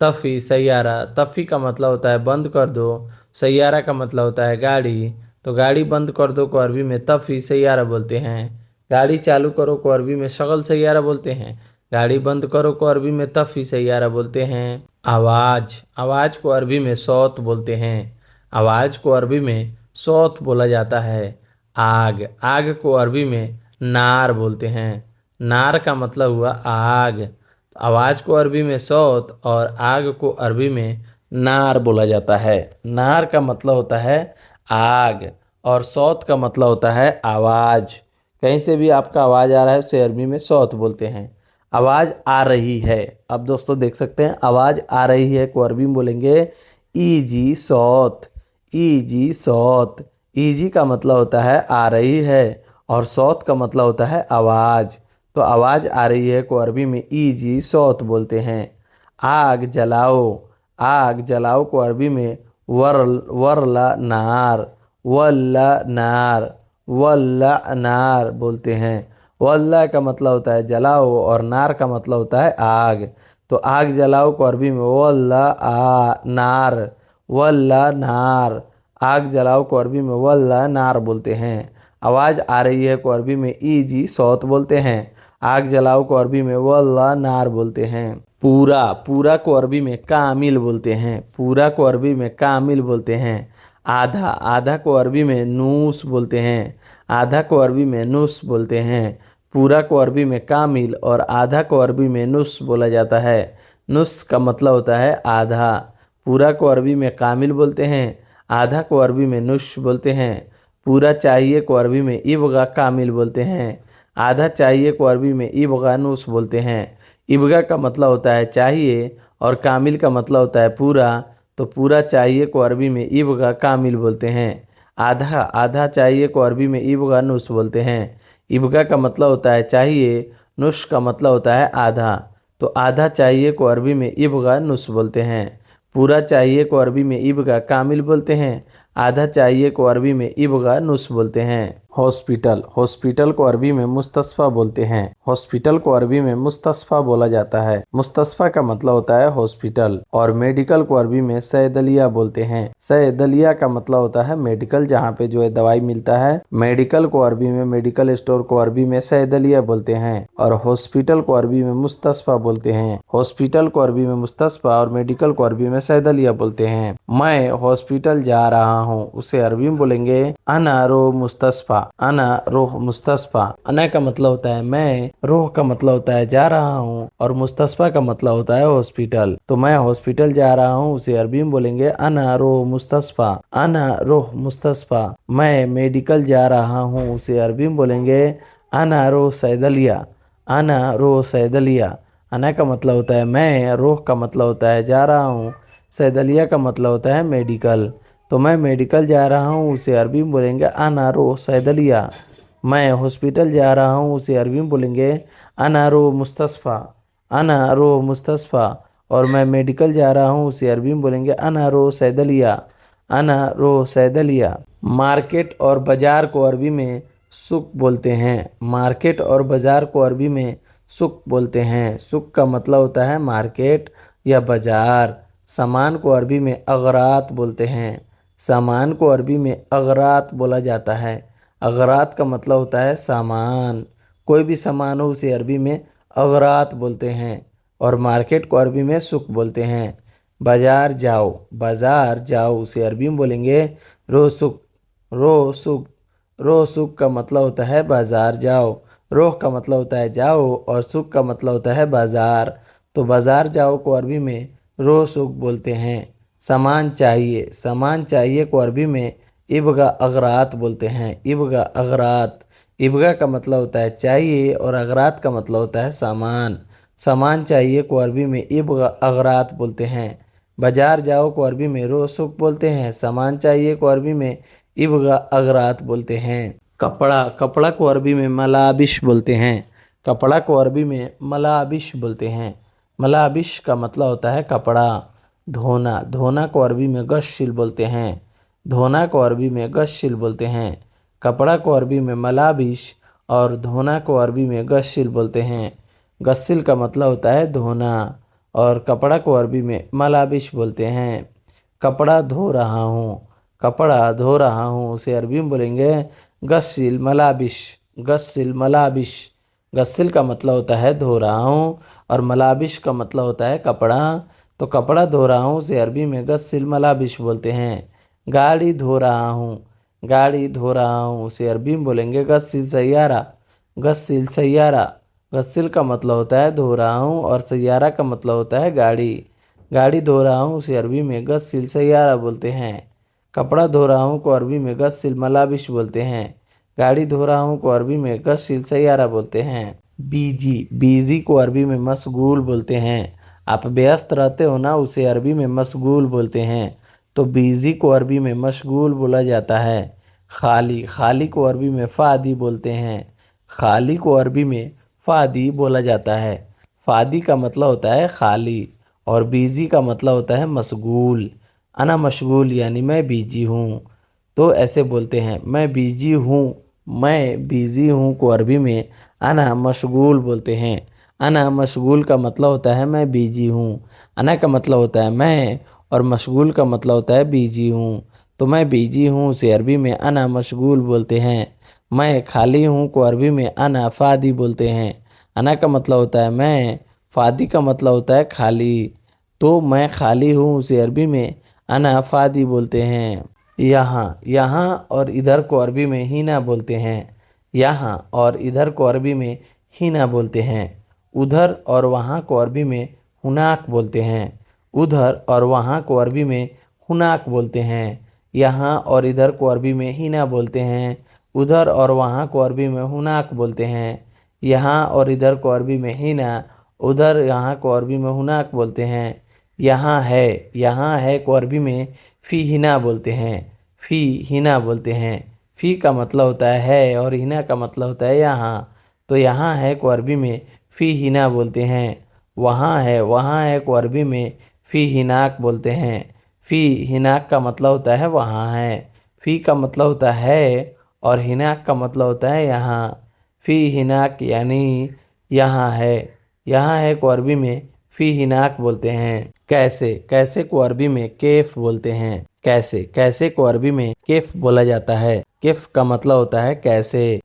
तफ़ी सैयारा, तफ़ी का मतलब होता है बंद कर दो, सैयारा का मतलब होता है गाड़ी, तो गाड़ी बंद कर दो को अरबी में तफ़ी सैयारा बोलते हैं। गाड़ी चालू करो को अरबी में शगल सैयारा बोलते हैं। गाड़ी बंद करो को अरबी में तफ़ी सैयारा बोलते हैं। आवाज़, आवाज़ को अरबी में सौत बोलते हैं। आवाज़ को अरबी में सौत बोला जाता है। आग, आग को अरबी में नार बोलते हैं। नार का मतलब हुआ आग। आवाज़ को अरबी में सौत और आग को अरबी में नार बोला जाता है। नार का मतलब होता है आग और सौत का मतलब होता है आवाज़। कहीं से भी आपका आवाज़ आ रहा है उसे अरबी में सौत बोलते हैं। आवाज़ आ रही है, अब दोस्तों देख सकते हैं आवाज़ आ रही है को अरबी में बोलेंगे ईजी सौत। ईजी सौत। ईजी का मतलब होता है आ रही है और सौत का मतलब होता है आवाज़, तो आवाज़ आ रही है को अरबी में ईजी सौत बोलते हैं। आग जलाओ, आग जलाओ को अरबी में वरला नार। वल्ला नार, वल्ला नार बोलते हैं। वल्ला का मतलब होता है जलाओ और नार का मतलब होता है आग, तो आग जलाओ को अरबी में वल्ला नार। वल्ला नार। आग जलाओ को अरबी में वल्ला नार बोलते हैं। आवाज़ आ रही है को अरबी में ईजी सौत बोलते हैं। आग जलाओ को अरबी में वल्ला नार बोलते हैं। पूरा पूरा को अरबी में कामिल बोलते हैं। पूरा को अरबी में कामिल बोलते हैं। आधा आधा को अरबी में नूस बोलते हैं। आधा को अरबी में नुस बोलते हैं। पूरा को अरबी में कामिल और आधा को अरबी में नुस बोला जाता है। नुस का मतलब होता है आधा। पूरा को अरबी में कामिल बोलते हैं। आधा को अरबी में नुस बोलते हैं। पूरा चाहिए को अरबी में इबगा कामिल बोलते हैं। आधा चाहिए को अरबी में इबगा नुस बोलते हैं। इबगा का मतलब होता है चाहिए और कामिल का मतलब होता है पूरा, तो पूरा चाहिए को अरबी में इबगा कामिल बोलते हैं। आधा आधा चाहिए को अरबी में इबगा नुस बोलते हैं। इबगा का मतलब होता है चाहिए, नुस का मतलब होता है आधा, तो आधा चाहिए को अरबी में इबगा नुस बोलते हैं। पूरा चाहिए को अरबी में इबगा कामिल बोलते हैं। आधा चाहिए को अरबी में इबगा नुस बोलते हैं। हॉस्पिटल हॉस्पिटल को अरबी में मुस्तस्फा बोलते हैं। हॉस्पिटल को अरबी में मुस्तस्फा बोला जाता है। मुस्तस्फा का मतलब होता है हॉस्पिटल। और मेडिकल को अरबी में सैदलिया बोलते हैं। सैदलिया का मतलब होता है मेडिकल, जहाँ पे जो है दवाई मिलता है। मेडिकल को अरबी में, मेडिकल स्टोर को अरबी में सैदलिया बोलते हैं। और हॉस्पिटल को अरबी में मुस्तस्फा बोलते हैं। हॉस्पिटल को अरबी में मुस्तस्फा और मेडिकल को अरबी में सैदलिया बोलते हैं। मैं हॉस्पिटल जा रहा हूँ, उसे अरबी में बोलेंगे अना रो मुस्तस्फा। अना रोह मुस्तस्फा। अना का मतलब होता है मैं, रोह का मतलब होता है जा रहा हूँ, और मुस्तस्फा का मतलब होता है हॉस्पिटल। तो मैं हॉस्पिटल जा रहा हूँ, उसे अरबी में बोलेंगे अना रोह मुस्तस्फा। अना रोह मुस्तस्फा। मैं मेडिकल जा रहा हूँ, उसे अरबी में बोलेंगे अना रोह सैदलिया। अना रोह सैदलिया। अना का मतलब होता है मैं, रोह का मतलब होता है जा रहा हूँ, सैदलिया का मतलब होता है मेडिकल। तो मैं मेडिकल जा रहा हूँ, उसे अरबी में बोलेंगे अना रो सैदलिया। मैं हॉस्पिटल जा रहा हूँ, उसे अरबी में बोलेंगे अना रो मुस्तस्फा। अना रो मुस्तस्फा। और मैं मेडिकल जा रहा हूँ, उसे अरबी में बोलेंगे अना रो सैदलिया। अना रो सैदलिया। मार्केट और बाज़ार को अरबी में सुक बोलते हैं। मार्केट और बाज़ार को अरबी में सुक बोलते हैं। सुक का मतलब होता है मार्केट या बाज़ार। सामान को अरबी में अगरात बोलते हैं। सामान को अरबी में अगरात बोला जाता है। अगरात का मतलब होता है सामान। कोई भी सामान हो उसे अरबी में अगरात बोलते हैं। और मार्केट को अरबी में सुक बोलते हैं। बाज़ार जाओ, बाज़ार जाओ, उसे अरबी में बोलेंगे रोसुक। रोसुक। रोसुक का मतलब होता है बाज़ार जाओ। रोह का मतलब होता है जाओ और सुक का मतलब होता है बाज़ार। तो बाज़ार जाओ को अरबी में रोसुक बोलते हैं। सामान चाहिए, सामान चाहिए को अरबी में इबगा अगरात बोलते हैं। इबगा अगरात। इबगा का मतलब होता है चाहिए और अगरात का मतलब होता है सामान। सामान चाहिए को अरबी में इबगा अगरात बोलते हैं। बाज़ार जाओ को अरबी में रोसुक बोलते हैं। सामान चाहिए को अरबी में इबगा अगरात बोलते हैं। कपड़ा कपड़ा को अरबी में मलाबिश बोलते हैं। कपड़ा को अरबी में मलाबिश बोलते हैं। मलाबिश का मतलब होता है कपड़ा। धोना धोना को अरबी में गस्सिल बोलते हैं। धोना को अरबी में गस्सिल बोलते हैं। कपड़ा को अरबी में मलाबिश और धोना को अरबी में गस्सिल बोलते हैं। गस्सिल का मतलब होता है धोना और कपड़ा को अरबी में मलाबिश बोलते हैं। कपड़ा धो रहा हूँ, कपड़ा धो रहा हूँ, उसे अरबी में बोलेंगे गस्सिल मलाबिश। गस्सिल मलाबिश। गस्सिल का मतलब होता है धो रहा हूँ और मलाबिश का मतलब होता है कपड़ा। तो कपड़ा धो रहा हूँ उसे अरबी में गस्सिल मलाबिश बोलते हैं। गाड़ी धो रहा हूँ, गाड़ी धो रहा हूँ, उसे अरबी में बोलेंगे गस्सिल सैयारा। गस्सिल सैयारा। गस्सिल का मतलब होता है धो रहा हूँ और सैयारा का मतलब होता है गाड़ी। गाड़ी धो रहा हूँ उसे अरबी में गस्सिल सैयारा बोलते हैं। कपड़ा धो रहा हूँ को अरबी में गस्सिल मलाबिश बोलते हैं। गाड़ी धो रहा हूँ को अरबी में गस्सिल सैयारा बोलते हैं। बीजी बीजी को अरबी में मशगूल बोलते हैं। आप व्यस्त रहते हो ना, उसे अरबी में मशगूल बोलते हैं। तो बीजी को अरबी में मशगूल बोला जाता है। खाली खाली को अरबी में फ़ादी बोलते हैं। खाली को अरबी में फ़ादी बोला जाता है। फ़ादी का मतलब होता है खाली और बीजी का मतलब होता है मशगूल। अना मशगूल यानी मैं बिजी हूँ। तो ऐसे बोलते हैं मैं बिजी हूँ, मैं बिजी हूँ को अरबी में अना मशगूल बोलते हैं। अना मशगूल का मतलब होता है मैं बिजी हूँ। अना का मतलब होता है मैं और मशगूल का मतलब होता है बिजी हूँ। तो मैं बिजी हूँ उसे अरबी में अना मशगूल बोलते हैं। मैं खाली हूँ को अरबी में अना फादी बोलते हैं। अना का मतलब होता है मैं, फादी का मतलब होता है खाली। तो मैं खाली हूँ उसे अरबी में अना फादी बोलते हैं। यहाँ, यहाँ और इधर को अरबी में हीना बोलते हैं। यहाँ और इधर को अरबी में हीना बोलते हैं। उधर और वहाँ को अरबी में हुनाक बोलते हैं। उधर और वहाँ को अरबी में हुनाक बोलते हैं। यहाँ और इधर को अरबी में हीना बोलते हैं। उधर और वहाँ को अरबी में हुनाक बोलते हैं। यहाँ और इधर को अरबी में हीना, उधर यहाँ को अरबी में हुनाक बोलते हैं। यहाँ है को अरबी में फ़ी हिना बोलते हैं। फ़ी हिना बोलते हैं। फ़ी का मतलब होता है और हिना का मतलब होता है यहाँ। तो यहाँ है को अरबी में फ़ी हिना बोलते हैं। वहाँ है को अरबी में फ़ी हिनाक बोलते हैं। फ़ी हिनाक का मतलब होता है वहाँ है। फ़ी का मतलब होता है और हिनाक का मतलब होता है यहाँ। फ़ी हिनाक यानी यहाँ है को अरबी में फ़ी हिनाक बोलते हैं। कैसे को अरबी में केफ बोलते हैं। कैसे को अरबी में केफ बोला जाता है। केफ का मतलब होता है कैसे।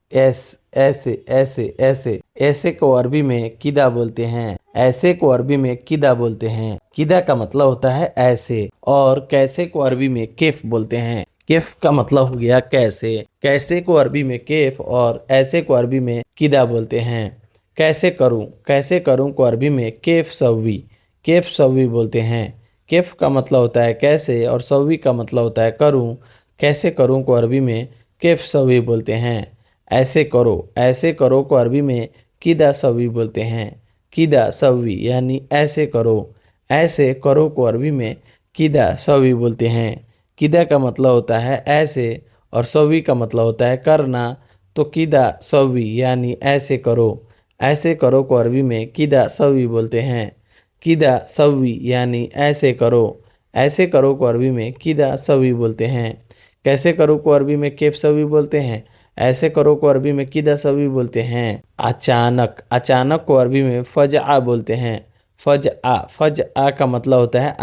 ऐसे को अरबी में किदा बोलते हैं। ऐसे को अरबी में किदा बोलते हैं। किदा का मतलब होता है ऐसे। और कैसे को अरबी में केफ बोलते हैं। केफ का मतलब हो गया कैसे। कैसे को अरबी में केफ और ऐसे को अरबी में किदा बोलते हैं। कैसे करूं को अरबी में केफ सवी बोलते हैं। केफ का मतलब होता है कैसे और सवी का मतलब होता है करूं। कैसे करूं को अरबी में केफ सवी बोलते हैं। ऐसे करो को अरबी में किदा सवी बोलते हैं। किदा सवी यानी ऐसे करो को अरबी में किदा सवी बोलते हैं। किदा का मतलब होता है ऐसे और सवी का मतलब होता है करना। तो किदा सवी यानी ऐसे करो को अरबी में किदा सवी बोलते हैं। किदा सवी यानी ऐसे करो को अरबी में किदा सवी बोलते हैं। कैसे करो को अरबी में केफ सवी बोलते हैं। ऐसे करो को अरबी में किदा सवी बोलते हैं। अचानक को अरबी में फजआ बोलते हैं। फजआ का मतलब होता है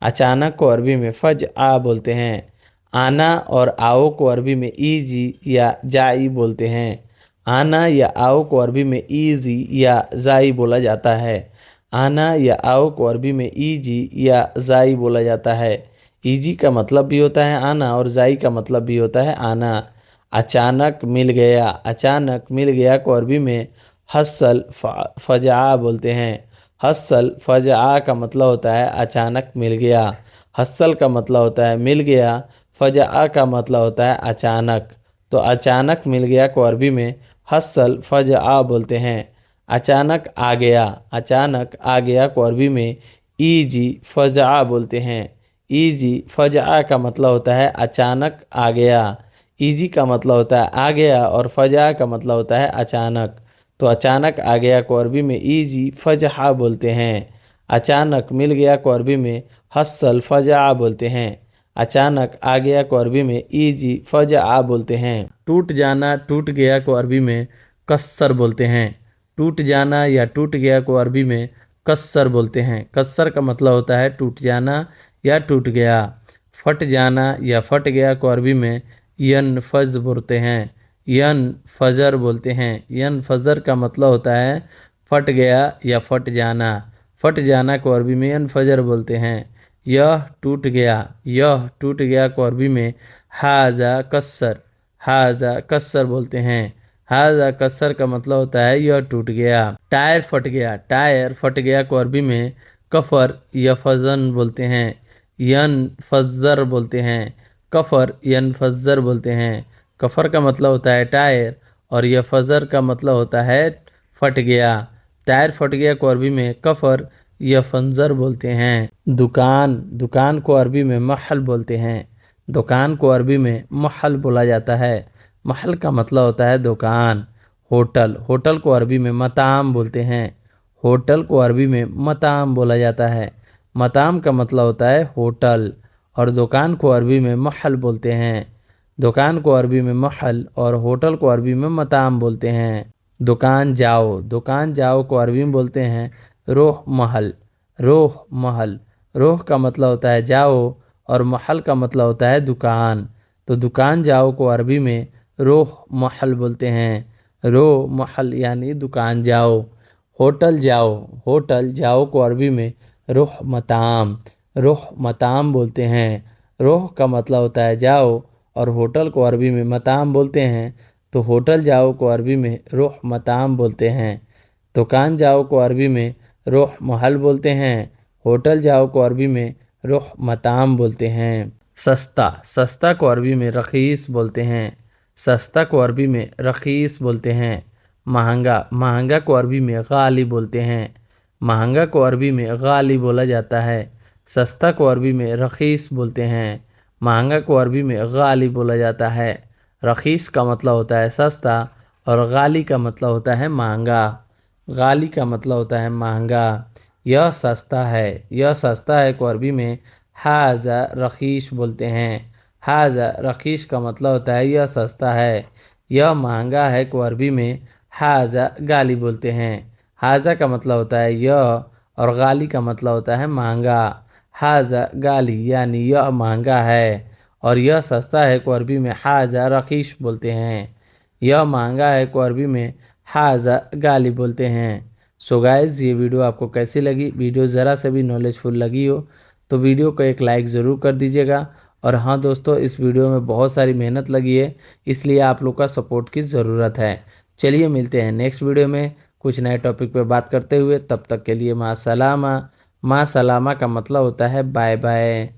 अचानक को अरबी में फजआ बोलते हैं। आना और आओ को अरबी में ईजी या जाई बोलते हैं। आना या आओ को अरबी में ईजी या जाई बोला जाता है। आना या आओ को अरबी में ईजी या जाई बोला जाता है। ईजी का मतलब भी होता है आना और जाई का मतलब भी होता है आना। अचानक मिल गया को अरबी में हस्सल फजआ बोलते हैं। हस्सल फजआ का मतलब होता है अचानक मिल गया। हस्सल का मतलब होता है मिल गया। फजआ का मतलब होता है अचानक। तो अचानक मिल गया को अरबी में हस्सल फजआ बोलते हैं। अचानक आ गया को अरबी में ईजी फजआ बोलते हैं। ईजी फजआ का मतलब होता है अचानक आ गया। ईजी का मतलब होता है आ गया और फजआ का मतलब होता है अचानक। तो अचानक आ गया को अरबी में ईजी फजहा बोलते हैं। अचानक मिल गया को अरबी में हस्सल फजआ बोलते हैं। अचानक आ गया को अरबी में ईजी फजआ बोलते हैं। टूट जाना टूट गया को अरबी में कस्सर बोलते हैं। टूट जाना या टूट गया को अरबी में कस्सर बोलते हैं। कस्सर का मतलब होता है टूट जाना या टूट गया। फट जाना या फट गया को अरबी में यन फज बोलते हैं। यन फजर बोलते हैं। यन फजर का मतलब होता है फट गया या फट जाना। फट जाना को अरबी में यन फजर बोलते हैं। यह टूट गया को अरबी में हाजा कस्सर बोलते हैं। हाजा कस्सर का मतलब होता है यह टूट गया। टायर फट गया को अरबी में कफर यफजन बोलते हैं। यन फज्जर बोलते हैं। कफर यन फज्जर बोलते हैं। कफर का मतलब होता है टायर और यफजर का मतलब होता है फट गया। टायर फट गया को अरबी में कफर यफंजर बोलते हैं। दुकान को अरबी में महल बोलते हैं। दुकान को अरबी में महल बोला जाता है। महल का मतलब होता है दुकान। होटल को अरबी में मताम बोलते हैं। होटल को अरबी में मताम बोला जाता है। मताम का मतलब होता है होटल और दुकान को अरबी में महल बोलते हैं। दुकान को अरबी में महल और होटल को अरबी में मताम बोलते हैं। दुकान जाओ को अरबी में बोलते हैं रोह महल। रोह का मतलब होता है जाओ और महल का मतलब होता है दुकान। तो दुकान जाओ को अरबी में रोह महल बोलते हैं। रो महल यानी दुकान जाओ। होटल जाओ, होटल जाओ को अरबी में रोह मताम, रोह मताम बोलते हैं। रोह का मतलब होता है जाओ और होटल को अरबी में मताम बोलते हैं। तो होटल जाओ को अरबी में रोह मताम बोलते हैं। दुकान जाओ को अरबी में रोह महल बोलते हैं। होटल जाओ को अरबी में रोह मताम बोलते हैं। सस्ता, सस्ता को अरबी में रखीस बोलते हैं। सस्ता को अरबी में रखीस बोलते हैं। महंगा, महंगा को अरबी में गाली बोलते हैं। महंगा को अरबी में गाली बोला जाता है। सस्ता को अरबी में रखीस बोलते हैं। महंगा को अरबी में गाली बोला जाता है। रखीस का मतलब होता है सस्ता और गाली का मतलब होता है महंगा। गाली का मतलब होता है महंगा। यह सस्ता है, यह सस्ता है को अरबी में हाजा रखीस बोलते हैं। हाजा रखीस का मतलब होता है यह सस्ता है। यह महंगा है को अरबी में हाजा गाली बोलते हैं। हाजा का मतलब होता है यह और गाली का मतलब होता है महंगा। हाजा गाली यानी यह महंगा है और यह सस्ता है को अरबी में हाजा रखीस बोलते हैं। यह महंगा है को अरबी में हाजा गाली बोलते हैं। सो गाइस, ये वीडियो आपको कैसी लगी? वीडियो ज़रा से भी नॉलेजफुल लगी हो तो वीडियो को एक लाइक ज़रूर कर दीजिएगा। और हाँ दोस्तों, इस वीडियो में बहुत सारी मेहनत लगी है, इसलिए आप लोग का सपोर्ट की ज़रूरत है। चलिए मिलते हैं नेक्स्ट वीडियो में कुछ नए टॉपिक पे बात करते हुए। तब तक के लिए माँ सलामा। माँ सलामा का मतलब होता है बाय बाय।